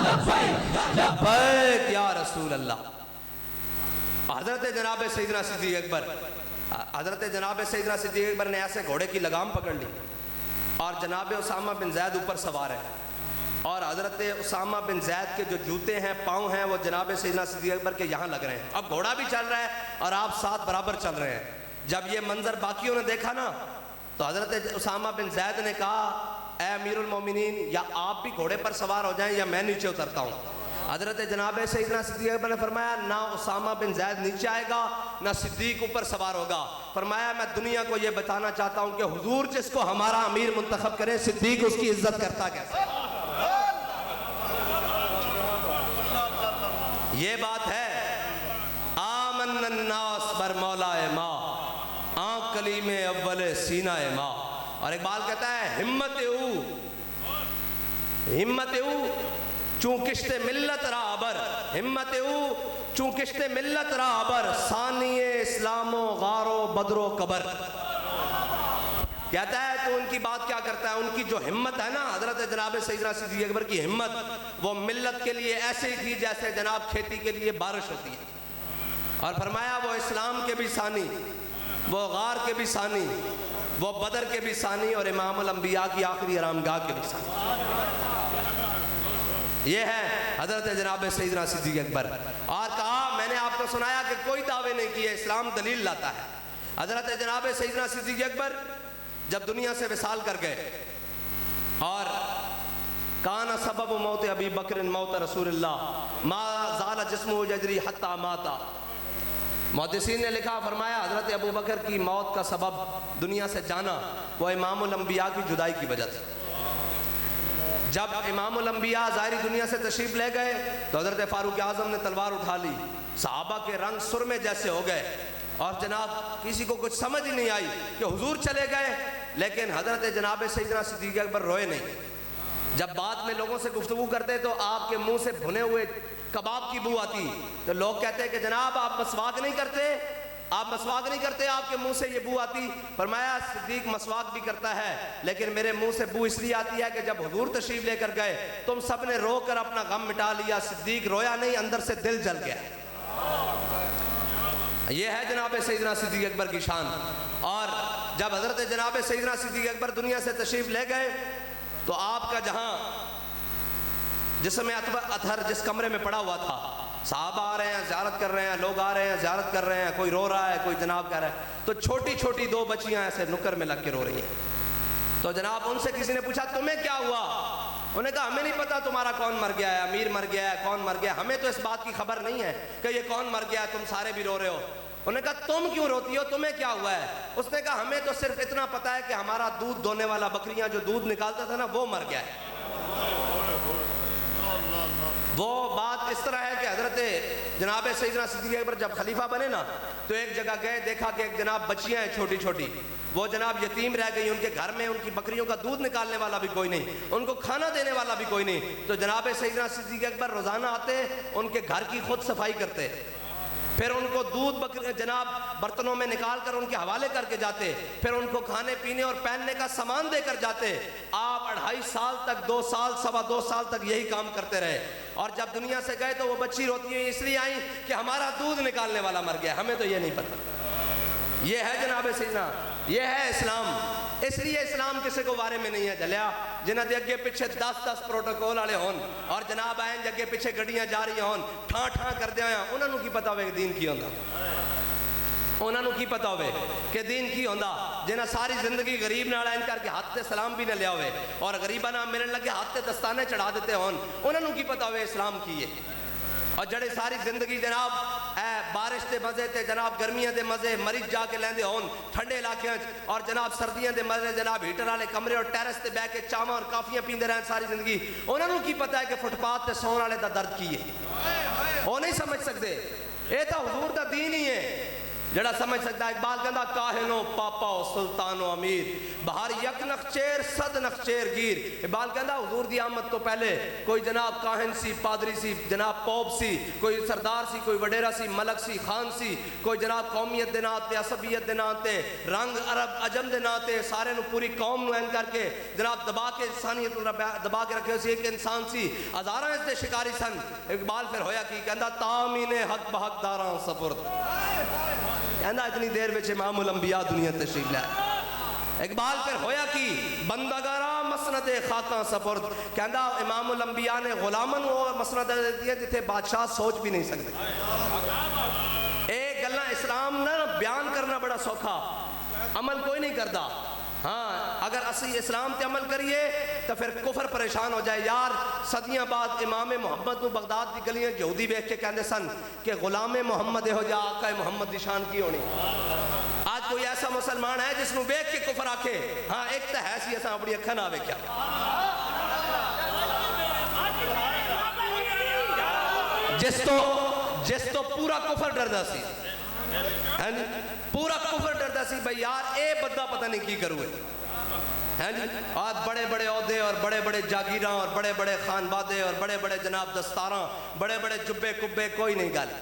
لبیک یا رسول اللہ۔ حضرت جناب سیدنا صدیق اکبر، حضرت جناب سیدنا صدیق اکبر نے ایسے گھوڑے کی لگام پکڑ لی اور جناب اسامہ بن زید اوپر سوار ہے، اور حضرت اسامہ بن زید کے جو جوتے ہیں، پاؤں ہیں، وہ جناب سیدنا صدیق اکبر کے یہاں لگ رہے ہیں۔ اب گھوڑا بھی چل رہا ہے اور آپ ساتھ برابر چل رہے ہیں۔ جب یہ منظر باقیوں نے دیکھا نا تو حضرت اسامہ بن زید نے کہا، اے امیر المومنین، یا آپ بھی گھوڑے پر سوار ہو جائیں یا میں نیچے اترتا ہوں۔ حضرت جناب سیدنا صدیق اکبر نے فرمایا، نہ اسامہ بن زید نیچے آئے گا نہ صدیق اوپر سوار ہوگا۔ فرمایا میں دنیا کو یہ بتانا چاہتا ہوں کہ حضور جس کو ہمارا امیر منتخب کریں، صدیق اس کی عزت کرتا کیسے؟ یہ بات ہے، آمن الناس بر مولا ما، آنکھ کلیم اول سینہ ما۔ اور اقبال کہتا ہے، ہمت او چون کشت ملت را ابر، ہمت او چون کشت ملت را ابر، ثانی اسلام و غار و بدر و قبر۔ کہتا ہے تو ان کی بات کیا کرتا ہے، ان کی جو ہمت ہے نا، حضرت جناب سیدنا صدیق اکبر کی ہمت، وہ ملت کے لیے ایسے ہی تھی جیسے جناب کھیتی کے لیے بارش ہوتی ہے۔ اور فرمایا وہ اسلام کے بھی ثانی، وہ غار کے بھی ثانی، وہ بدر کے بھی ثانی، اور امام الانبیاء کی آخری آرامگاہ کے بھی ثانی۔ یہ ہے حضرت جناب سیدنا صدیق اکبر۔ اور کہا، میں نے آپ کو سنایا کہ کوئی دعوے نہیں کیے، اسلام دلیل لاتا ہے۔ حضرت جناب سیدنا صدیق اکبر جب دنیا سے وصال کر گئے، اور کان سبب موت ابی بکر موت رسول اللہ ما زال جسمہ یجری حتی ماتا۔ محدثین نے لکھا، فرمایا حضرت ابو بکر کی موت کا سبب دنیا سے جانا وہ امام الانبیاء کی جدائی کی وجہ سے۔ جب امام الانبیاء ظاہری دنیا سے تشریف لے گئے تو حضرت فاروق اعظم نے تلوار اٹھا لی، صحابہ کے رنگ سرمے جیسے ہو گئے، اور جناب کسی کو کچھ سمجھ ہی نہیں آئی کہ حضور چلے گئے، لیکن حضرت جناب سیدنا صدیق اکبر روئے نہیں۔ جب بعد میں لوگوں سے گفتگو کرتے تو آپ کے منہ سے بھنے ہوئے کباب کی بو آتی، تو لوگ کہتے کہ جناب آپ مسواک نہیں کرتے، آپ کے منہ سے یہ بو آتی۔ فرمایا صدیق مسواک بھی کرتا ہے، لیکن میرے منہ سے بو اس لیے آتی ہے کہ جب حضور تشریف لے کر گئے تم سب نے رو کر اپنا غم مٹا لیا، صدیق رویا نہیں، اندر سے دل جل گیا۔ یہ ہے جناب سیدنا صدیق اکبر کی شان۔ اور جب حضرت جناب سیدنا صدیق اکبر دنیا سے تشریف لے گئے تو آپ کا جہاں جسم اطہر جس کمرے میں پڑا ہوا تھا، صحابہ آ رہے ہیں زیارت کر رہے ہیں, لوگ آ رہے ہیں زیارت کر رہے ہیں, کوئی رو رہا ہے کوئی جناب کہہ رہا ہے, تو چھوٹی چھوٹی 2 بچیاں ایسے نکر میں لگ کے رو رہی ہیں. تو جناب ان سے کسی نے پوچھا تمہیں کیا ہوا؟ انہوں نے کہا ہمیں نہیں پتا تمہارا کون مر گیا ہے, امیر مر گیا ہے, کون مر گیا ہے, ہمیں تو اس بات کی خبر نہیں ہے کہ یہ کون مر گیا ہے, تم سارے بھی رو رہے ہو. انہوں نے کہا تم کیوں روتی ہو, تمہیں کیا ہوا ہے؟ اس نے کہا ہمیں تو صرف اتنا پتا ہے کہ ہمارا دودھ دونے والا بکریاں جو دودھ نکالتا تھا نا وہ مر گیا ہے. وہ بات اس طرح ہے کہ حضرت جناب سیدنا صدیق اکبر جب خلیفہ بنے نا تو ایک جگہ گئے, دیکھا کہ ایک جناب بچیاں ہیں چھوٹی چھوٹی, وہ جناب یتیم رہ گئی, ان کے گھر میں ان کی بکریوں کا دودھ نکالنے والا بھی کوئی نہیں, ان کو کھانا دینے والا بھی کوئی نہیں. تو جناب سیدنا صدیق اکبر روزانہ آتے, ان کے گھر کی خود صفائی کرتے, پھر ان کو دودھ جناب برتنوں میں نکال کر ان کے حوالے کر کے جاتے, پھر ان کو کھانے پینے اور پہننے کا سامان دے کر جاتے. آپ 2.5 سال تک, 2 سال, 2.25 سال تک یہی کام کرتے رہے. اور جب دنیا سے گئے تو وہ بچی روتی ہیں اس لیے آئیں کہ ہمارا دودھ نکالنے والا مر گیا, ہمیں تو یہ نہیں پتا. یہ ہے جناب سیدنا, یہ ہے اسلام. اس لیے اسلام کسی کو بارے میں نہیں ہے جلیا جنہ دے اگے پیچھے 10 پروٹوکول والے ہون اور جناب آئیں اگے پیچھے گڈیاں جا رہی ہون ٹھاں ٹھاں کر دیا ہوں, انہوں نے کی پتا ہوئے کہ دین کی ہوندا, انہوں نے کی پتا ہوئے کہ دین کی ہوندا. جنہ ساری زندگی غریب نال این کر کے ہاتھ تے سلام بھی نہ لیا ہوئے اور غریباں نہ ملن لگے ہاتھ تے دستانے چڑھا دیتے ہون, انہوں نے کی پتا ہوئے اسلام کی ہے. اور جڑے ساری زندگی جناب بارش دے مزے تے جناب گرمیاں دے مزے مریض جا کے لیندے ہون ٹھنڈے علاقے اور جناب سردیاں دے مزے جناب ہیٹر والے کمرے اور ٹیرس تے بیٹھ کے چاواں اور کافیاں پیندے رہن ساری زندگی, انہوں نے کی پتا ہے کہ فٹ پاتھ تے سون والے دا درد کی ہے. وہ نہیں سمجھ سکتے, یہ تو حضور دا دین ہی ہے جڑا سمجھ سکتا ہے. اقبال کہندا کاہنو پاپا و سلطان و امیر بہار یک نخچیر صد نخچیر گیر. اقبال کہندا حضور دی آمد تو پہلے کوئی جناب کاہن سی, پادری سی, جناب پوپ سی, کوئی سردار سی, کوئی وڈیرا سی, ملک سی, خان سی, کوئی جناب قومیت دے نام تے, عصبیت دے نام تے, رنگ عرب عجم دے نام تے, سارے نو پوری قوم نو این کر کے جناب دبا کے انسانیت دبا کے رکھے سی. ایک انسان سی, ہزاراں اس دے شکاری سن. اقبال پھر ہویا کی کہندا تامین حق بحق داراں سپرد. کہندا اتنی دیر وچ امام الانبیاء دنیا تشریف لائے. اقبال پھر ہویا کی بندگارا مسند خاکاں سپرد. کہندا امام الانبیاء نے غلامن وہ مسند دیتی ہے جتھے بادشاہ سوچ بھی نہیں سکتے. ایک گلاں اسلام نہ بیان کرنا بڑا سوکھا, عمل کوئی نہیں کردا. ہاں اگر اسی اسلام تے عمل کریے تو پھر کفر پریشان ہو جائے. یار صدیاں بعد امام محمد کو بغداد دی گلیاں یہودی بیٹھ کے کہندے سن کہ غلام محمد ہو جا آقا محمد دی شان کی ہونی. آج کوئی ایسا مسلمان ہے جس نو بیٹھ کے کفر آکھے ہاں ایک تو ہے سی اساں اپنی اکھاں نہ ویکھیا. جس تو پورا کفر ڈردا سی, پورا کفر ڈردا سی بھئی یار اے بندہ پتہ نہیں کی کروے. آج بڑے بڑے عہدے اور بڑے بڑے جاگیراں اور بڑے بڑے خانبادے اور بڑے بڑے جناب دستاراں, بڑے بڑے جبے کبے, کوئی نہیں گل.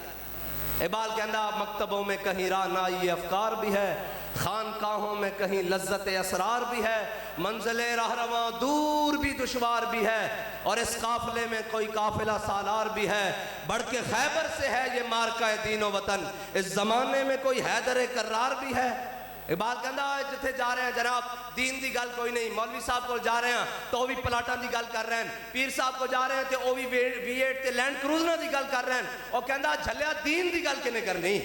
اقبال کہندا مکتبوں میں کہیں رعنائی افکار بھی ہے, خانقاہوں میں کہیں لذت اسرار بھی ہے, منزل رہرواں دور بھی دشوار بھی ہے, اور اس قافلے میں کوئی قافلہ سالار بھی ہے. بڑھ کے خیبر سے ہے یہ مارکہ دین و وطن, اس زمانے میں کوئی حیدر کرار بھی ہے. اقبال کہندا جتھے جا رہے ہیں جناب دین دی گل کوئی نہیں. مولوی صاحب کو جا رہے ہیں تو وہ بھی پلاٹاں دی گل کر رہے ہیں, پیر صاحب کو جا رہے ہیں تو وہ بھی V8 تے لینڈ کروزر دی گل کر رہے ہیں. اور کہندا جھلیا دین دی گل کنے کرنی,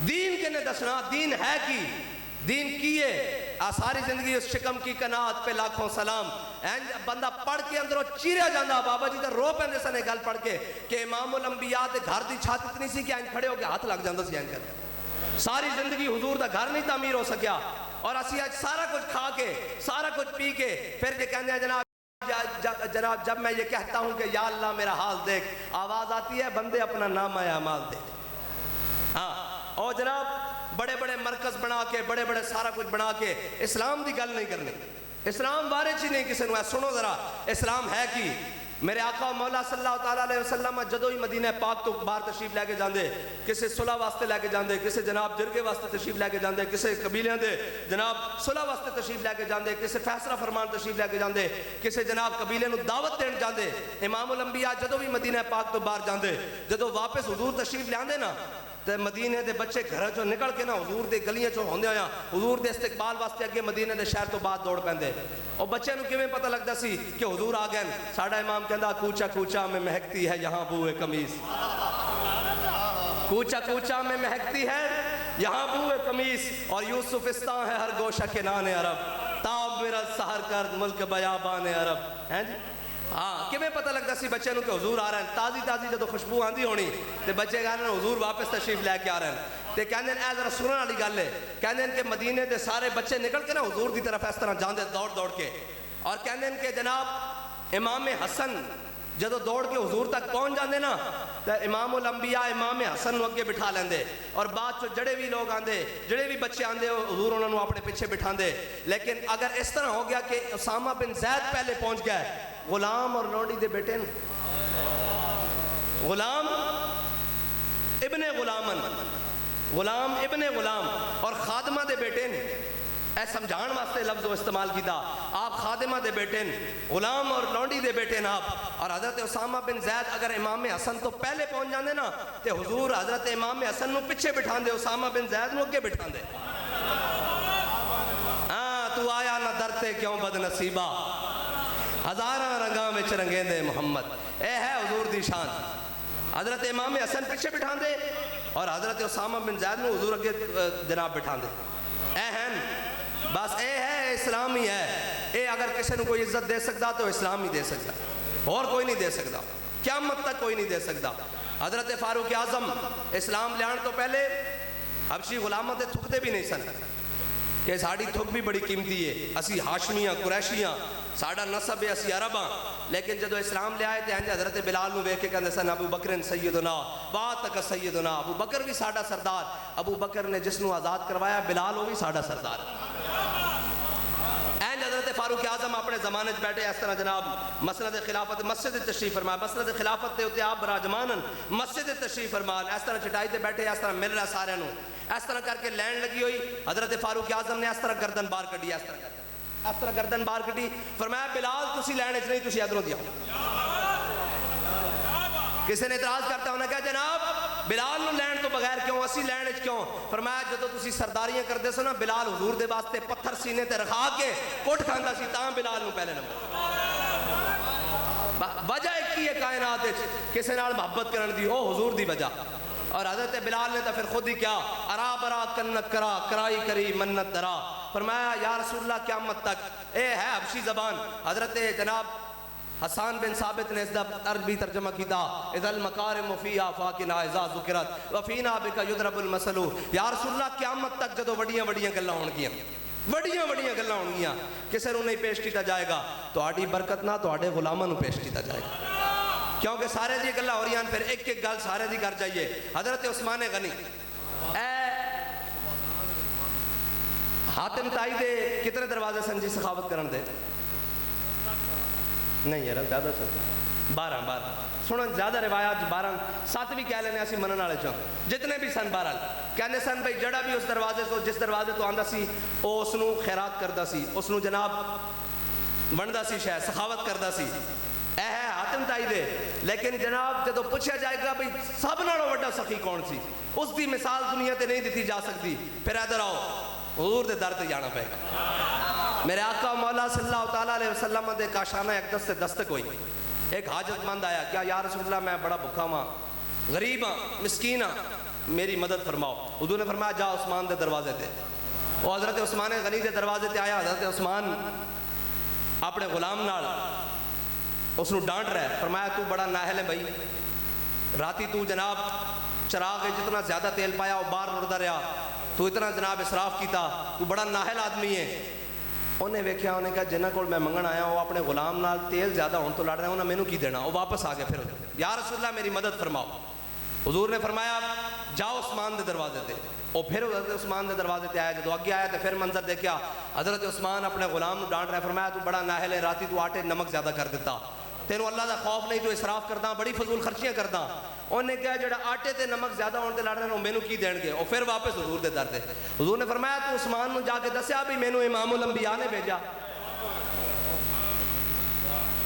دین کنے دسنا, دین ہے کی, دین کیے. ساری زندگی اس شکم کی قناعت پہ لاکھوں سلام. بندہ پڑھ کے اندروں چیریا جاندہ بابا جی تو رو پہنے سنے گل پڑھ کے کہ امام الانبیاء دے گھر دی چھات اتنی سی کہ کھڑے ہو کے ہاتھ لگ جاندہ سی کر. ساری زندگی حضور دا گھر نہیں تعمیر ہو سکیا, اور اسی آج سارا کچھ کھا کے سارا کچھ پی کے پھر یہ کہنے ہیں جناب جب میں یہ کہتا ہوں کہ یا اللہ میرا حال دیکھ, آواز آتی ہے بندے اپنا نام آیا مال دیکھ. ہاں اور جناب بڑے بڑے مرکز بنا کے بڑے بڑے سارا کچھ بنا کے اسلام دی گل نہیں کرنی. اسلام بارے چی نہیں کسی نے. سنو ذرا اسلام ہے کی. میرے آقا مولا صلی اللہ علیہ وسلم جدو ہی مدینہ پاک تو باہر تشریف لے کے جاندے, کسے صلح واسطے لے کے جاندے, کسے جناب جرگے واسطے تشریف لے کے جاندے, کسے قبیلیاں دے جناب صلح واسطے تشریف لے کے جاندے, کسے فیصلہ فرمان تشریف لے کے جاندے, کسے جناب قبیلے نو دعوت دین جاندے. امام الانبیاء جدو بھی مدینہ پاک تو باہر جاندے, جدو واپس حضور تشریف لے آندے نا تے مدینے دے بچے گھر چوں نکل کے نا حضور دے گلیاں چوں ہوندے ہویا حضور دے استقبال واسطے اگے مدینے دے شہر تو بعد دوڑ پیندے. اور بچے نو کیویں پتہ لگدا سی کہ حضور آ گئے. ساڈا امام کہندا کوچا کوچا میں مہکتی ہے یہاں بوئے قمیص. کوچا کوچا میں مہکتی ہے یہاں بوئے قمیص اور یوسفستان ہے ہر گوشہ کے نان عرب تاب میرا سحر کرد ملک بیابان عرب ہیں جی ہاں کہ میں پتہ لگتا سی بچے نو کہ حضور آ رہے ہیں تازی تازی جدو خوشبو آندھی ہونی تے بچے کہنے حضور واپس تشریف لے کے آ رہے ہیں تے کہنے اے ذرا سنن والی گل ہے کہنے کہ مدینے دے سارے بچے نکل کے نا حضور دی طرف اس طرح جاندے دوڑ دوڑ کے اور کہنے کہ جناب امام حسن جدو دوڑ کے حضور تک پہنچ جاندے نا تو امام الانبیاء امام حسن نو اگے بٹھا لیندے اور بعد چو جڑے بھی لوگ آندے جڑے بھی بچے آندے حضور انہوں نے اپنے پیچھے بٹھاندے لیکن اگر اس طرح ہو گیا کہ اسامہ بن زید پہلے پہنچ گئے غلام اور لونڈی دے بیٹے غلام ابن غلامن غلام ابن غلام اور خادمہ دے بیٹے اے سمجھان واسطے لفظ استعمال کیتا آپ خادمہ دے بیٹے غلام اور لونڈی دے بیٹے آپ اور حضرت اسامہ بن زید اگر امام حسن تو پہلے پہنچ جاندے نا تے حضور حضرت امام حسن نو پیچھے بٹھاندے اسامہ بن زید نو اگے بٹھاندے ہاں تو آیا نہ درتے کیوں بد نصیبہ ہزاراں رنگاں وچ رنگیں دے محمد اے ہے حضور دی شان حضرت امام حسن پیچھے بٹھاندے اور حضرت اسامہ بن زید نو حضور اگے جناب بٹھاندے اے ہیں بس اے ہے اسلام ہی ہے اے اگر کسی نے کوئی عزت دے سکتا تو اسلام ہی دے سکتا اور کوئی نہیں دے سکتا قیامت تک کوئی نہیں دے سکتا حضرت فاروق اعظم اسلام لیان تو پہلے حبشی غلاموں دے تھک دے بھی نہیں سن کہ ساڑی تھک بھی بڑی قیمتی ہے اسی ہاشمیاں قریشیاں ساڑا نسب ہے اسی عرباں لیکن جدو اسلام لے آئے تھے حضرت بلال نو ویکھ کے کہندے سن ابو بکر سیدنا بات تک سیدنا ابو بکر بھی ساڑا سردار ابو بکر نے جس نو آزاد کروایا بلال وہ بھی ساڑا سردار حضرت فاروق اعظم اپنے زمانے بیٹھے اس طرح جناب مسند خلافت مسجد تشریف فرمایا مسند خلافت تے آپ براجمانن مسجد تشریف فرمان اس طرح چٹائی تے بیٹھے اس طرح مل رہا سارے نو اس طرح کر کے لینڈ لگی ہوئی حضرت فاروق اعظم نے اس طرح گردن بار کڈی اس طرح گردن بار کڈی فرمایا بلال تسی لینڈ وچ نہیں تسی ادھروں دی آؤ کسی نے اعتراض کرتا انہوں نے کہا جناب بلال نو لینڈ تو بغیر کیوں اسی لینڈ وچ کیوں فرمایا جدو تسی سرداریاں کردے سو نا بلال حضور دے واسطے پتھر سینے تے رکھا کے کٹ کھاندا سی تاں بلال نو پہلے نمبر وجہ ایک ہی ہے کائنات وچ کسی نال محبت کرن دی او حضور دی وجہ اور حضرت بلال نے تو پھر خود ہی کیا ارا برا کنت کرا کرائی کری منت درا فرمایا یا رسول اللہ قیامت تک اے ہے حبشی زبان حضرت جناب حسان بن ثابت نے اس دا عربی ترجمہ کیتا اذا المکارم فی آفاقنا اذا ذکرت وفینا بک یضرب المثل یا رسول اللہ قیامت تک جدو وڈیاں وڈیاں گلاں ہون گیاں وڈیاں وڈیاں گلاں ہون گیاں کسے نوں نہیں پیش کیتا جائے گا تہاڈی برکت نہ تہاڈے غلاماں نوں پیش کیتا جائے گا کیونکہ سارے دی گلاں ہو رہی ہیں پھر ایک ایک گل سارے دی کر جائیے حضرت عثمان غنی اے حاتم تائی دے کتنے دروازے سن جی سخاوت کرن دے نہیں یار زیادہ سن 12 سنن زیادہ روایات 12 7 بھی کہہ لینے اسی منن والے چوں جتنے بھی سن 12 کہنے سن بھائی جڑا بھی اس دروازے تو جس دروازے تو آندا سی او اس نو خیرات کردا سی اس نو جناب ونڈدا سی شے سخاوت کردا سی اے ہے حاتم تائی دے لیکن جناب جدو پوچھا جائے گا بھائی سب نالوں وڈا سخی کون سی اس دی مثال دنیا تے نہیں دتی جا سکتی پھر ادھر آؤ حضور دے در تے جانا پے گا میرے آقا مولا صلی اللہ تعالیٰ علیہ وسلم دے کاشانہ اقدس سے دستک ہوئی ایک حاجت مند آیا کیا یا رسول اللہ میں بڑا بھکا ہاں غریب ہاں مسکین ہاں میری مدد فرماؤ حضور نے فرمایا جا عثمان دے دروازے تے وہ حضرت عثمان غنی دے دروازے تے آیا حضرت عثمان اپنے غلام نال اس نو ڈانٹ رہا ہے فرمایا تو بڑا ناہل ہے بھائی راتی تو جناب چراغ جتنا زیادہ تیل پایا وہ باہر اڑتا رہا تو اتنا جناب اسراف کیتا تو بڑا ناہل آدمی ہے انہیں ویکھیا انہیں کہا جنہ کول میں منگن آیا وہ اپنے غلام نال تیل زیادہ ہون تو لڑ رہے ہیں انہیں مینوں کی دینا وہ واپس آ گئے پھر یا رسول اللہ میری مدد فرماؤ حضور نے فرمایا جاؤ عثمان دے دروازے تے اور پھر حضرت عثمان دے دروازے تے آیا جدو اگے آیا تو پھر منظر دیکھیا حضرت عثمان اپنے غلام نو ڈانٹ رہا ہے فرمایا تو بڑا ناہل ہے راتی تو آٹے نمک زیادہ کر دیتا تینوں اللہ دا خوف نہیں تو اسراف کردا بڑی فضول خرچیاں کردا انہیں کہا جڑا آٹے تے نمک زیادہ ہونے تے لڑ رہے ہیں مینوں کی دین گے اور پھر واپس حضور دے در تے حضور نے فرمایا تو عثمان نو جا کے دسیا بھی مینوں امام الانبیاء نے بھیجا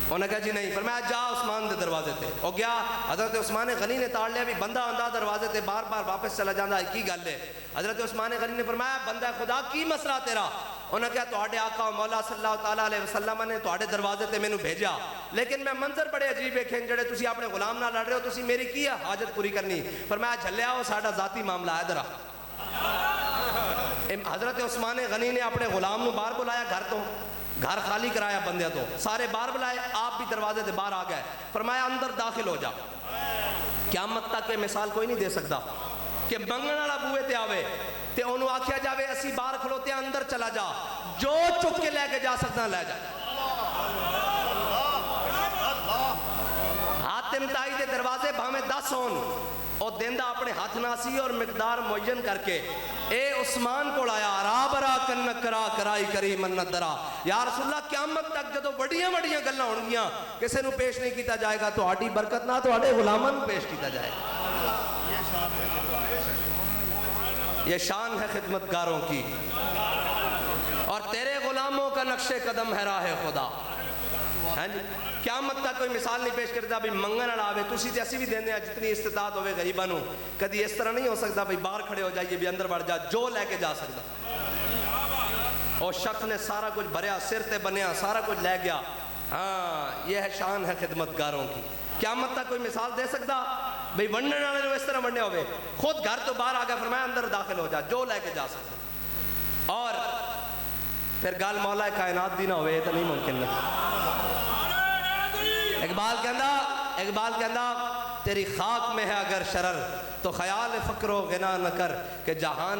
انہوں نے کہا جی نہیں فرمایا جا عثمان دے دروازے تے اور گیا حضرت عثمان غنی نے تاڑ لیا بھی بندہ آندا دروازے تے بار بار واپس چلا جاندہ کی گل ہے حضرت عثمان غنی نے فرمایا بندہ خدا کی مسئلہ تیرا انہوں نے کہا تواڈے آقا مولا صلی اللہ تعالیٰ علیہ وسلم نے تواڈے دروازے تے مینوں بھیجا، لیکن میں منظر بڑے عجیب ویکھے جڑے تسی اپنے غلام نال لڑ رہے ہو، تسی میری کی حاجت پوری کرنی؟ فرمایا جھلیا وہ ساڈا ذاتی معاملہ ہے ادھر آ۔ حضرت عثمان غنی نے اپنے غلام نو باہر بلایا گھر تو، گھر خالی کرایا بندے تو، سارے باہر بلائے، آپ بھی دروازے سے باہر آ گئے، فرمایا اندر داخل ہو جا۔ قیامت تک یہ مثال کوئی نہیں دے سکتا کہ منگن والا بوئے تے آوے تے انہوں آکھیا جاوے اسی باہر کھلوتے ہیں اندر چلا جا، جو چک کے لے کے جا سکتا لے جا۔ حاتم تائی دے دروازے بھامے 10 ہون، اور دیندہ اپنے ہاتھ ناسی اور مقدار معین کر کے اے عثمان کو آیا، را برا کن کرا کرائی کری منت درا، یا رسول اللہ قیامت تک جدو بڑیاں بڑیاں گلنا ہوں گیاں کسے نو پیش نہیں کیتا جائے گا، تو آٹی برکت نہ تو آٹے غلامن پیش کیتا جائے گا۔ یہ شان ہے خدمتگاروں کی، اور تیرے غلاموں کا نقش قدم ہے راہ خدا۔ قیامت تک کوئی مثال نہیں پیش کرتا بھی منگن والا آوے، تسی تے اسی بھی دیندے ہیں جتنی استطاعت ہوئے غریباں نو، کدی اس طرح نہیں ہو سکتا بھی باہر کھڑے ہو جائیے بھی اندر بڑھ جا، جو لے کے جا سکتا۔ اور شخص نے سارا کچھ بھریا، سر تے بنیا، سارا کچھ لے گیا۔ ہاں یہ ہے شان ہے خدمتگاروں کی۔ قیامت تک کوئی مثال دے سکتا بھئی ونڈن والے نو اس طرح ونڈے ہوئے، خود گھر تو باہر آ گیا، فرمایا اندر داخل ہو جا، جو لے کے جا سکتا۔ اور پھر گال مولا کائنات دی نہ ہوئے تو نہیں ممکن ہے۔ اقبال کہندا تیری خاک میں ہے اگر شرر تو خیال فقر و غنا نہ کر کہ جہاں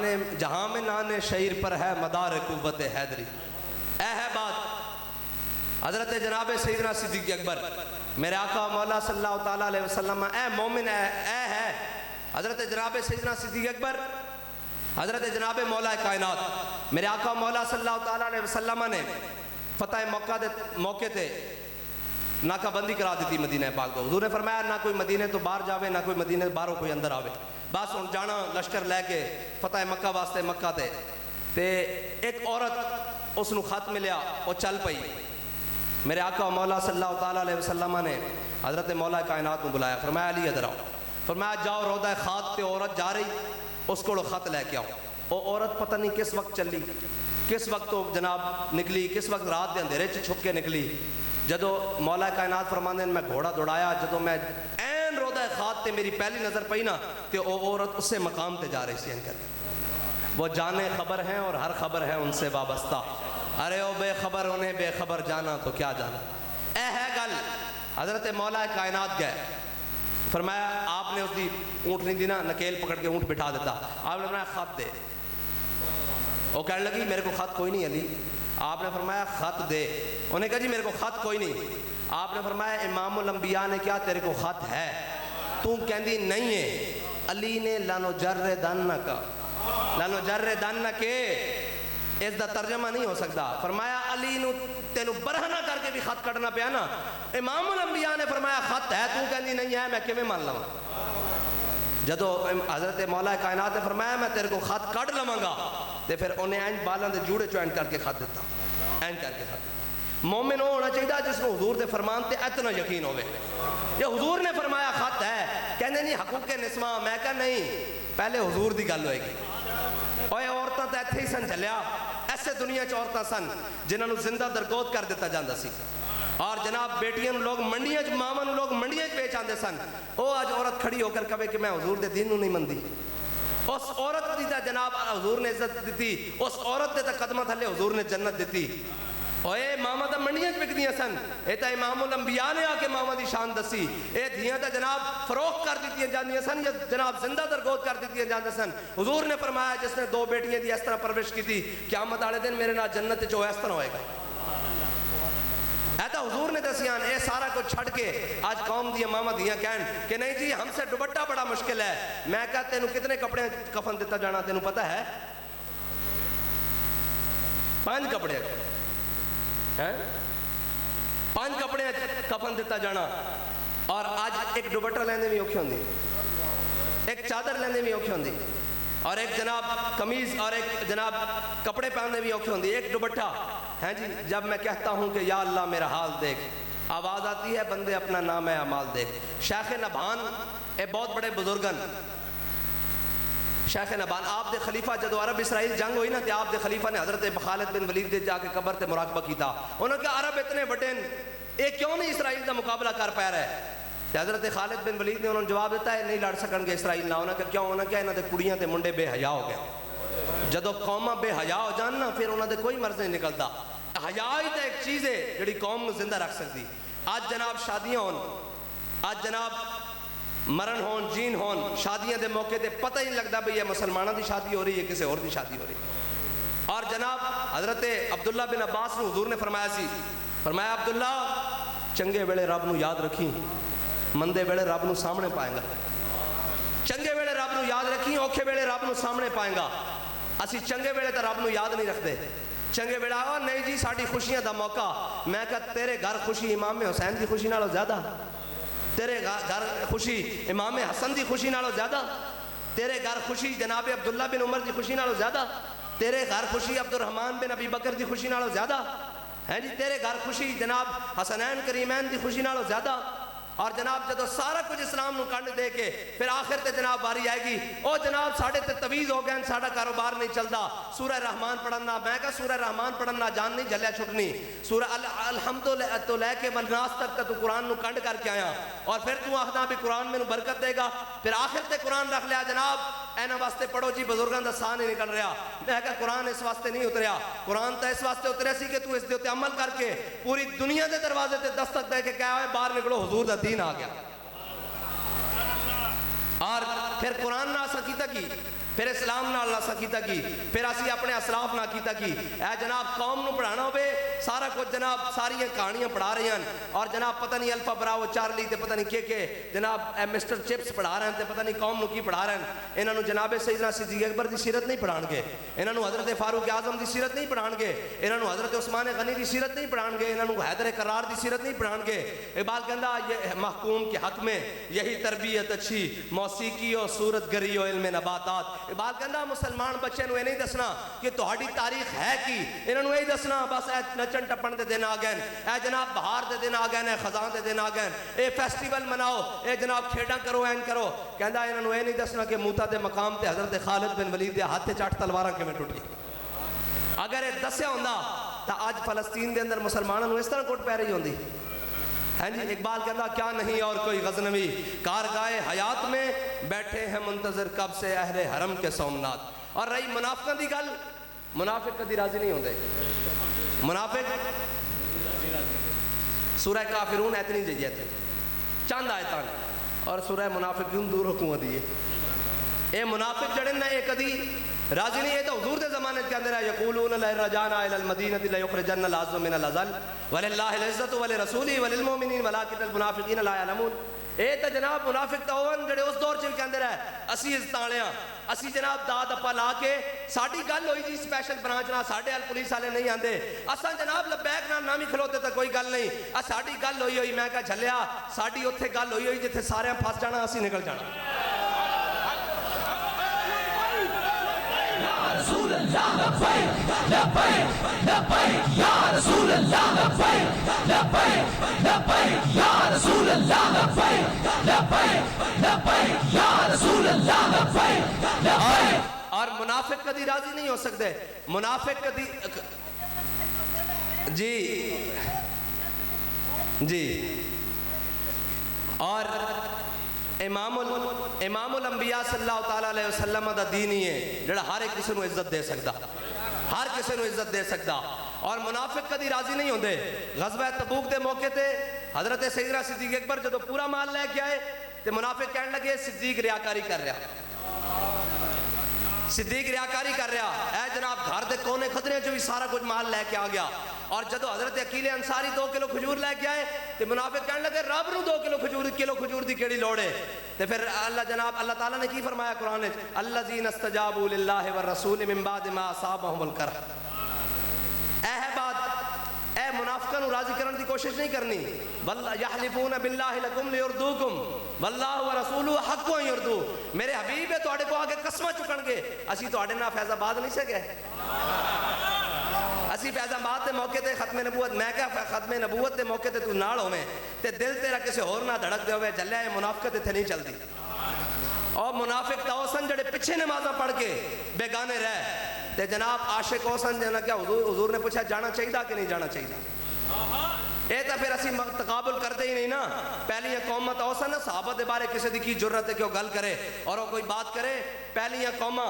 میں نان شعیر پر ہے مدار قوت حیدری۔ اے ہے بات حضرت جناب سیدنا صدیق اکبر، میرے آقا مولا صلی اللہ تعالیٰ علیہ وسلم، اے مومن اے ہے حضرت جناب سیدنا صدیق اکبر، حضرت جناب مولا کائنات، میرے آقا مولا صلی اللہ تعالیٰ علیہ وسلم نے فتح موقع تے ناکہ بندی کرا دیتی مدینہ پاک کو۔ حضور نے فرمایا نہ کوئی مدینہ تو باہر جاوے، نہ کوئی مدینہ باہروں کوئی اندر آوے، بس ان جانا لشکر لے کے فتح مکہ واسطے مکہ تے ایک عورت اس نو خط ملیا وہ چل پئی۔ میرے آقا مولا صلی اللہ تعالیٰ علیہ وسلم نے حضرت مولا کائنات کو بلایا، فرمایا علی ادھر آؤ، فرمایا جاؤ روضہ خات تے عورت جا رہی، اس کو خط لے کے آؤ۔ وہ عورت پتہ نہیں کس وقت چلی، کس وقت تو جناب نکلی، کس وقت رات دے اندھیرے چھپ کے نکلی۔ جدو مولا کائنات فرماندے میں گھوڑا دوڑایا، جدو میں این روضہ خات تے میری پہلی نظر پئی نا تے وہ عورت اس سے مقام تے جا رہی سی ان کر کے۔ وہ جانے خبر ہیں اور ہر خبر ہے ان سے وابستہ، ارے او بے خبر انہیں بے خبر جانا تو کیا جانا۔ اے ہے گل حضرت مولا کائنات گئے، فرمایا آپ نے اس دی اونٹ نہیں دی نا، نکیل پکڑ کے اونٹ بٹھا دیتا، آپ نے فرمایا خط دے۔ وہ کہنے لگی میرے کو خط کوئی نہیں علی۔ آپ نے فرمایا خط دے۔ انہوں نے کہا جی میرے کو خط کوئی نہیں۔ آپ نے فرمایا امام الانبیاء نے کیا تیرے کو خط ہے؟ تو کہندی نہیں ہے۔ علی نے لانو جر دن کا، لانو جر دن کے اس دا ترجمہ نہیں ہو سکتا۔ فرمایا علی نو تینو برہنہ کر کے بھی خط کٹنا پیا نا۔ امام الانبیاء نے فرمایا خط ہے، تو کہندی نہیں ہے، میں کیویں مان لواں؟ جدو حضرت مولا کائنات نے فرمایا میں تیرے کو خط کٹ لواں گا، تے پھر انہیں اینج بالاں دے جوڑے چو اینج کر کے خط دیتا، اینج کر کے خط دیتا۔ مومن وہ ہونا چاہیے جس کو حضور دے فرمان تے اتنا یقین ہوئے۔ یہ حضور نے فرمایا خط ہے، کہنے نہیں حقوق نسواں، میں کہا نہیں، پہلے حضور دی گل ہوئے گی۔ اوے عورتاں تے ایتھے ہی سن جھلیا، ایسے دنیا چ عورتاں سن جنہاں نو زندہ درگود کر دیتا جاندا سی، اور جناب بیٹیاں لوگ منڈیاں چ، ماواں لوگ منڈیاں چ بیچ آندے سن۔ او آج عورت کھڑی ہو کر کہے کہ میں حضور دے دین نو نہیں مندی، اس عورت دی تا جناب حضور نے عزت دیتی، اس عورت دے تا قدمہ تھلے حضور نے جنت دیتی۔ اوے ماما تا منڈیاں چ بکدیاں سن، اے تا امام الانبیاء نے آ کے ماما دی شان دسی، اے دھیاں تا جناب فروخت کر دیتیاں جاندیاں سن یا جناب زندہ درگود کر دیتیاں جاندے سن۔ حضور نے فرمایا جس نے 2 بیٹیاں دی اس طرح پرورش کی تھی، قیامت والے دن میرے نال جنت چ اس طرح ہوئے گا۔ ایتا حضور نے دسیاں، اے سارا کچھ چھڑ کے آج قوم دیا ماما دیا کہن کہ نہیں جی ہم سے دوپٹہ بڑا مشکل ہے۔ میں کہا تینوں کتنے کپڑے کفن دیتا جانا تینوں پتہ ہے؟ 5 کپڑے، 5 کپڑے کفن دیتا جانا، اور آج ایک دوپٹہ لینے بھی اوکھی ہوندی، ایک چادر لینے بھی اوکھی ہوندی، اور ایک جناب قمیض اور ایک جناب کپڑے پہننے بھی اوکھے ہوندی، ایک دوپٹہ ہیں جی۔ جب میں کہتا ہوں کہ یا اللہ میرا حال دیکھ، آواز آتی ہے بندے اپنا نام ہے اعمال دیکھ۔ شیخ نبھان اے بہت بڑے بزرگن، شیخ نبان آپ دے خلیفہ جدو عرب اسرائیل جنگ ہوئی نا تے آپ دے خلیفہ نے حضرت خالد بن ولید دے جا کے قبر تے مراقبہ کیتا. انہوں نے کہا عرب اتنے بڑے اے کیوں نہیں اسرائیل دا مقابلہ کر پا رہا ہے؟ تے حضرت خالد بن ولید نے انہوں نے جواب دیتا ہے نہیں لڑ سکن گے اسرائیل نہ. انہوں نے کہا کیوں؟ انہوں نے کہا انہاں دے کڑیاں تے منڈے بے حیا ہو گئے. جدو قوماں بے حیا ہو جان نا پھر انہاں دے کوئی مرض نہیں نکلتا. حیا ہی تے ایک چیز ہے جڑی قوم کو زندہ رکھ سکتی. آج جناب شادیاں ہون, آج جناب مرن ہون, جین ہون, شادیاں دے موقع تے پتہ ہی نہیں لگتا بھئی یہ مسلمانوں دی شادی ہو رہی ہے کسی اور دی شادی ہو رہی ہے. اور جناب حضرت عبداللہ بن عباس نے حضور نے فرمایا سی, فرمایا عبداللہ چنگے ویلے رب نو یاد رکھی, مندے ویلے رب نو سامنے پائیں گا. چنگے ویلے رب نو یاد رکھی, اوکھے ویلے رب نو سامنے پائیں گا. اسی چنگے ویلے تے رب نو یاد نہیں رکھتے. چنگے ویلے آؤ نہیں جی ساڈی خوشیاں دا موقع. میں کہا تیرے گھر خوشی امام حسین دی خوشی نالوں زیادہ, تیرے گھر خوشی امام حسن دی خوشی نالوں زیادہ, تیرے گھر خوشی جناب عبداللہ بن عمر دی خوشی نالوں زیادہ, تیرے گھر خوشی عبد الرحمن بن ابی بکر دی خوشی نالوں زیادہ ہے جی, تیرے گھر خوشی جناب حسنین کریمین دی خوشی نالوں زیادہ. اور جناب جدو سارا کچھ اسلام نو کنڈ دے کے پھر آخر تے جناب باری آئے گی او جناب ساڑھے تے تویز ہو گئے, ساڑھا کاروبار نہیں چلتا, سورہ رحمان پڑھنا. میں کہا سورہ رحمان پڑھنا جان نہیں جلیا چھٹنی, سورہ الحمد تو لے کے والناس تک تو قرآن نو کنڈ کر کے آیا. اور پھر تو آخنا بھی قرآن میں نو برکت دے گا. پھر آخر تے قرآن رکھ لیا جناب اینا واسطے پڑھو جی بزرگان دا ساہ نہیں نکل رہا. میں کہا قرآن اس واسطے نہیں اتریا, قرآن تا اس واسطے اتریا سی کہ تو اس دے عمل کر کے پوری دنیا دے دروازے تے دستک دے کے کہا ہے باہر نکلو حضور دا دین آ گیا. اور پھر قرآن نہ سکیتا کی, پھر اسلام نہ اللہ سکیتا کی, پھر اسی اپنے اسلاف نہ کیتا کی. اے جناب قوم نو پڑھانا ہوئے سارا کچھ جناب ساریاں کہانیاں پڑھا رہے ہیں. اور جناب پتہ نہیں الفا براو چارلی تے پتہ نہیں کہ جناب مسٹر چپس پڑھا رہے ہیں تے پتہ نہیں قوم نو کی پڑھا رہے ہیں. انہاں نو جناب سیدنا صدیق اکبر دی سیرت نہیں پڑھان گے, انہاں نو حضرت فاروق اعظم دی سیرت نہیں پڑھان گے, انہاں نو حضرت عثمان غنی دی سیرت نہیں پڑھان گے, انہاں نو حیدر کرار دی سیرت نہیں پڑھان گے. اقبال کہندا یہ محکوم کے حق میں یہی تربیت اچھی, موسیقی و صورت گری و علم نباتات. اقبال کہندا مسلمان بچے نو یہ نہیں دسنا کہ تہاڈی تاریخ ہے کی, انہاں نو یہی دسنا بس اے نچن ٹپن دے دن آ گئے, اے جناب بہار دے دن آ گئے, خزاں دے دن آ گئے, اے فیسٹیول مناؤ, اے جناب کھیڈاں کرو, این کرو. کہندا انہاں نو یہ نہیں دسنا کہ موتا دے مقام تے حضرت خالد بن ولید دے ہاتھ تے 8 تلواراں کیویں ٹوٹی. اگر یہ دسیا ہوندا تا آج فلسطین دے اندر مسلمانوں نو اس طرح کوٹ پہ رہی ہوندی ہے جی. اقبال کہتا کیا نہیں اور کوئی غزنوی کارگاہ حیات میں بیٹھے ہیں منتظر کب سے اہل حرم کے سومنات. اور رہی منافقوں دی گل, منافق کدی راضی نہیں ہوندے. منافق سورہ کافرون اتنی جیت چند آیتاں اور سورہ منافقون دور حکومت دیئے. اے منافق جڑے نا اے کدی راضی نہیں ہے. تو حضور دے زمانے کے اندر یقولون لئن رجعنا الى المدینہ لیخرجن الاعز منها الاذل وللہ العزت ولرسولہ وللمؤمنین ولکن المنافقین لا یعلمون. اے تا جناب منافق تا ہون جڑے اس دور چ کے اندر ہے اسی عزتاں اسی جناب داد اپا لا کے ساڈی گل ہوئی جی اسپیشل برانچ نہ ساڈے ال پولیس والے نہیں آندے, اساں جناب لبیک نہ نامی کھلوتے تا کوئی گل نہیں. ساڈی گل ہوئی میں کہا جھلیا ساڈی اوتھے گل ہوئی جتھے سارے پھس جانا اسی نکل جانا. رسول اللہ لبیک لبیک لبیک یا رسول اللہ لبیک لبیک لبیک یا رسول اللہ لبیک لبیک لبیک یا رسول اللہ لبیک لبیک. اور منافق کدی راضی نہیں ہو سکتے. منافق کدی جی جی. اور امام الانبیاء صلی اللہ تعالیٰ علیہ وسلم دا دین ہی ہے جڑا ہر ایک کسی نو عزت دے سکتا, ہر کسی نو عزت دے سکتا. اور منافق کدی راضی نہیں ہوندے. غزوہ تبوک دے موقع تے حضرت سیدنا صدیق اکبر جدو پورا مال لے کے آئے تے منافق کہنے لگے صدیق ریاکاری کر رہا, صدیق ریاکاری کر رہا. اے جناب گھر دے کونے خدرے جو بھی سارا کچھ مال لے کے آ گیا. اور جدو حضرت عقیل انصاری 2 کلو کھجور لے کے آئے تے منافق کہنے لگے رب نو 2 کلو کھجور دی کیڑی لوڑ ہے. تے پھر اللہ تعالیٰ نے کی فرمایا قرآن وچ الذین استجابوا للہ والرسول من بعد ما اصابهم القرح. اے ہے بات, اے منافقاں نو راضی کرن دی کوشش نہیں کرنی. واللہ یحلفون باللہ لکم لیردوکم واللہ ورسولہ حق ان یردو. میرے حبیب ہے تواڈے کو آگے قسماں چکن گے اسی تواڈے نال فیض آباد نہیں سکے. اسی فیض آباد دے موقع تے ختم نبوت میں کہا ختم نبوت دے موقع تے تو نال ہوویں تے دل تیرا کسی اور نہ دھڑک دے ہوئے جلیا یہ منافقت اتنے نہیں چلتی. اور منافق تو سن جڑے پیچھے نمازاں پڑھ کے بیگانے رہ تے جناب عاشق ہو سن جنا کیا حضور نے پوچھا جانا چاہیے کہ نہیں جانا چاہیے. اے تو پھر اسی تقابل کرتے ہی نہیں نا. پہلی قوماں تو سن نا صحابہ دے بارے کسی دی کی جرت ہے کہ وہ گل کرے اور وہ کوئی بات کرے. پہلی قوماں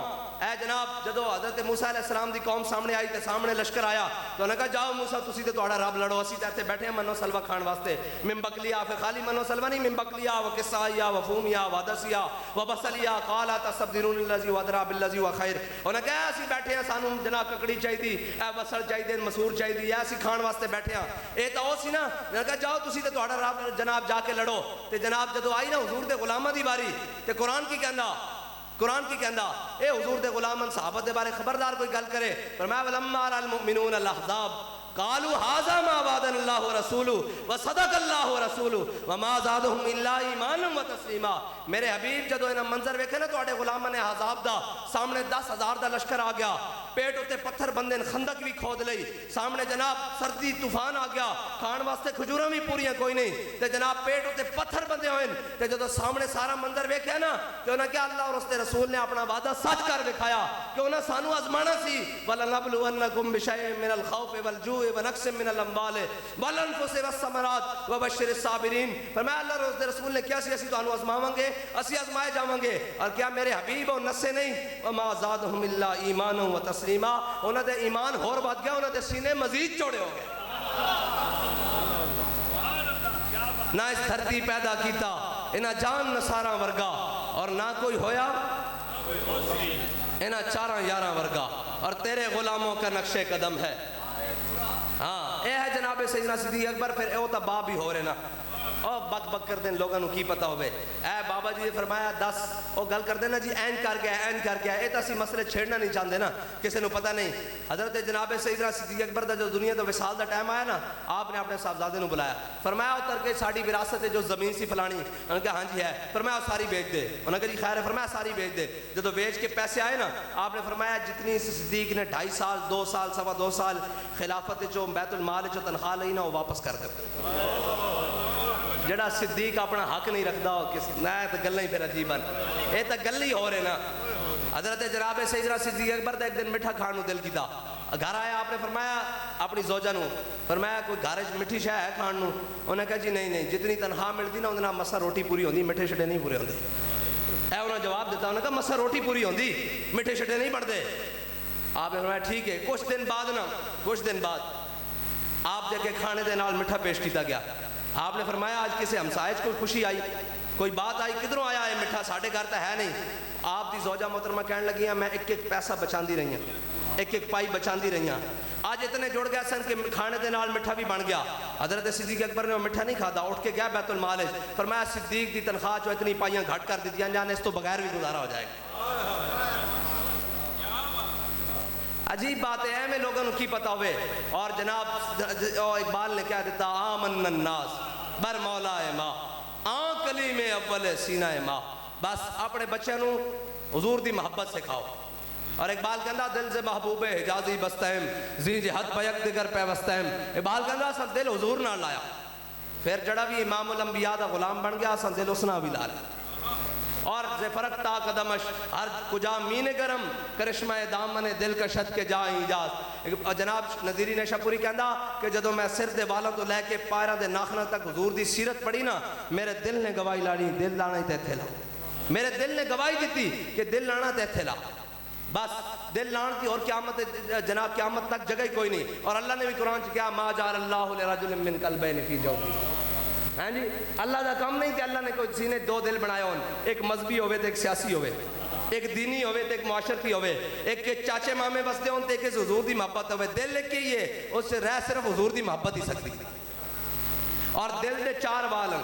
اے جناب جدو حضرت موسیٰ علیہ السلام دی قوم سامنے آئی تے سامنے لشکر آیا تو انہوں نے کہا جاؤ موسیٰ تسی تے تہاڈا رب لڑو, اسی تے بیٹھے ہیں منو سلوہ کھان واسطے. من بقلیا پھر خالی منو سلوہ نہیں, من بقلیا و قصائیا و فومیا و عدسیا و بسلیا قال تستبدلون الذی ودرا بالذی وخیر. انہوں نے کہا اسی بیٹھے ہیں سانو جناب ککڑی چاہیے, اے بسل چاہیے, مسور چاہیے, اسی کھان واسطے بیٹھے ہیں. اے تو سی نا. انہوں نے کہا جاؤ تسی تے تہاڈا رب جناب جا کے لڑو. تے جناب جدو آئی نا حضور دے غلاماں دی باری تے قرآن کی کہندا اے حضور دے غلامن صحابہ دے بارے خبردار کوئی گل کرے. فرمایا ولما رأى المؤمنون الاحزاب قالوا هذا ما وعدنا الله ورسوله وصدق الله ورسوله وما زادهم الا ایمانا وتسلیما. میرے حبیب جدو انہاں منظر ویکھے نا تواڈے غلاماں نے احزاب دا, سامنے 10,000 دا لشکر آ گیا, پیٹ اتے پتھر بندے خندق بھی کھود لئی, سامنے جناب سردی طوفان آ گیا, کھان واسطے کھجوراں بھی پوریاں کوئی نہیں تے جناب پیٹ اتے پتھر بندے ہوئے تے جدو سامنے سارا منظر ویکھیا نا کہ انہاں کیا اللہ اور اس دے رسول نے اپنا وعدہ سچ کر دکھایا کہ انہاں سانو آزمانا سی. وَلَنَبْلُوَنَّكُمْ بِشَيْءٍ مِّنَ الْخَوْفِ وَالْجُوعِ وَنَقْصٍ مِّنَ الْأَمْوَالِ وَالْأَنفُسِ وَالثَّمَرَاتِ وَبَشِّرِ الصَّابِرِينَ. فرمایا اللہ اور اس دے رسول نے کیا سی اسی تانوں آزماواں گے, اسی آزمائے جاواں گے. اور کیا میرے حبیب اور نسے نہیں وَمَا زَادَهُمْ إِلَّا إِيمَانًا وَتَسْلِيمًا. انہاں دے ایمان ہور بات گیا, انہاں دے سینے مزید چوڑے ہو گئے. نہ اس دھرتی پیدا کیتا انہاں جان نصاراں ورگا اور نہ کوئی ہویا انہاں 4-11 ورگا, اور تیرے غلاموں کا نقش قدم ہے. ہاں اے ہے جناب سیدنا صدیق اکبر. پھر اے ہوتا باب بھی ہو رہے نا او بک بک کر دیں لوگوں نو کی پتہ ہوئے. اے بابا جی نے فرمایا 10 او گل کر دینا جی این کر گیا اے تو اسی مسئلے چھیڑنا نہیں چاہتے نا, کسی نو پتہ نہیں. حضرت جناب سیدنا صدیق اکبر دا جو دنیا دا وصال دا ٹائم آیا نا, آپ نے اپنے صاحبزادے نو بلایا. فرمایا اتر کے ساڑی وراثت ہے جو زمین سی فلانی. انہوں نے کہا ہاں جی ہے. فرمایا ساری بیچ دے. انہوں نے کہا جی خیر ہے. فرمایا ساری بیچ دے. جدو بیچ کے پیسے آئے نا آپ نے فرمایا جتنی صدیق نے 2.5 سال 2 سال 2.25 سال خلافت جو بیت المال جو تنخواہ لئی نا وہ واپس کر دے. جڑا صدیق اپنا حق نہیں رکھدا نہ تو گلاں ہی پھر عجیب ہیں. اے تو گل ہی ہو رہے نا. حضرت جناب سیدنا صدیق اکبر دا ایک دن میٹھا کھان نو دل کیتا. گھر آیا آپ نے فرمایا اپنی زوجہ نو فرمایا کوئی گھر وچ میٹھی شے ہے کھان نو؟ انہوں نے کہا جی نہیں جتنی تنخواہ ملتی نا اندر نال مسا روٹی پوری ہوندی, میٹھے شٹے نہیں پورے ہوندے. اے انہوں نے جواب دیتا, انہوں نے کہا مسا روٹی پوری ہوندی, میٹھے شٹے نہیں بڑھتے. آپ نے فرمایا ٹھیک ہے. کچھ دن بعد آپ دے کے کھانے دے نال میٹھا پیش کیتا گیا. آپ نے فرمایا آج کسی ہمسائے کوئی خوشی آئی, کوئی بات آئی, کدھروں آیا ہے میٹھا, ساڑھے گھر تو ہے نہیں. آپ دی زوجہ محترمہ کہنے لگی ہیں میں ایک پیسہ بچاندی رہی ہیں, ایک پائی بچاندی رہی ہیں. آج اتنے جڑ گیا سن کہ کھانے دے نال میٹھا بھی بن گیا. حضرت صدیق اکبر نے وہ میٹھا نہیں کھادا, اٹھ کے گیا بیت المال. فرمایا صدیق دی تنخواہ جو اتنی پائیاں گھٹ کر دیتیاں جانے اس تو بغیر بھی گزارا ہو جائے گا. عجیب بات ہے میں لوگوں کو کی پتہ ہوئے. اور جناب اقبال نے کیا دیتا, آمن الناس بر مولا ماں آن کلیم اول سینہ ماں. بس اپنے بچے نو حضور دی محبت سکھاؤ. اور اقبال کہندا دل سے محبوب حجازی بستہم زی جہت پیک دگر پیوستہم. اقبال کہندا سن دل حضور نہ لایا, پھر جڑا بھی امام الانبیاء دا غلام بن گیا سن دل اس نہ بھی لا لیا. اور زفرت تا قدمش ہر کجا مین گرم کرشمہ دامن دل کشت کے جا ایجاز. جناب نظیری نے شپوری کہندا کہ جدو میں سر دے والوں تو لے کے پائرہ دے ناخنہ تک حضور دی سیرت پڑھی نا, میرے دل نے گواہی لانی دل لانا تے تھے لا. میرے دل نے گواہی دیتی کہ دل لانا تے تھے لا. بس دل لان کی اور قیامت جناب قیامت تک جگہ ہی کوئی نہیں. اور اللہ نے بھی قرآن چ کیا ما جعل اللہ لرجل من قلبین فی جوفہ. ہاں جی اللہ دا کام نہیں کہ اللہ نے کوئی سینے 2 دل بنایا ہون, ایک مذہبی ہوئے تو ایک سیاسی ہوئے, ایک دینی ہوئے تو ایک معاشرتی ہوئے, ایک کے چاچے مامے بستے ہون تو ایک حضور دی محبت ہوئے. دل ایک ہی ہے, اس سے رہ صرف حضور دی محبت ہی سکتی. اور دل دے 4 وال ہیں.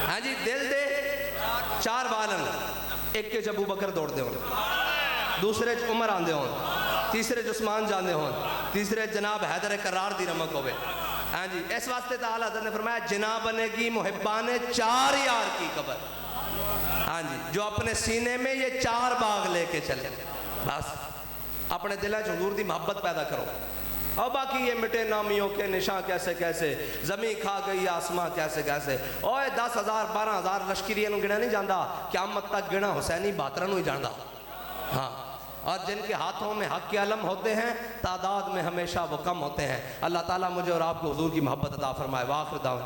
ہاں جی دل دے 4 وال ہیں. ایک کے ابو بکر دوڑ دے ہون, دوسرے عمر آندے ہون, تیسرے عثمان جاندے ہون, تیسرے جناب حیدر کرار دی رمک ہوئے. ہاں جی اس واسطے تعالیٰ حضرت نے فرمایا جنا بنے گی محبان 4 یار کی قبر. ہاں جی جو اپنے سینے میں یہ 4 باغ لے کے چلے. بس اپنے دلہ حضور دی محبت پیدا کرو. اور باقی یہ مٹے نامیوں کے نشاں کیسے کیسے، زمین کھا گئی آسماں کیسے کیسے، اوے 10,000 12,000 لشکریوں نو گنا نہیں جاندہ، قیامت تک گنا حسینی باترہ نو ہی جاندہ. ہاں، اور جن کے ہاتھوں میں حق کے علم ہوتے ہیں تعداد میں ہمیشہ وہ کم ہوتے ہیں. اللہ تعالیٰ مجھے اور آپ کو حضور کی محبت عطا فرمائے. وآخر دعوانا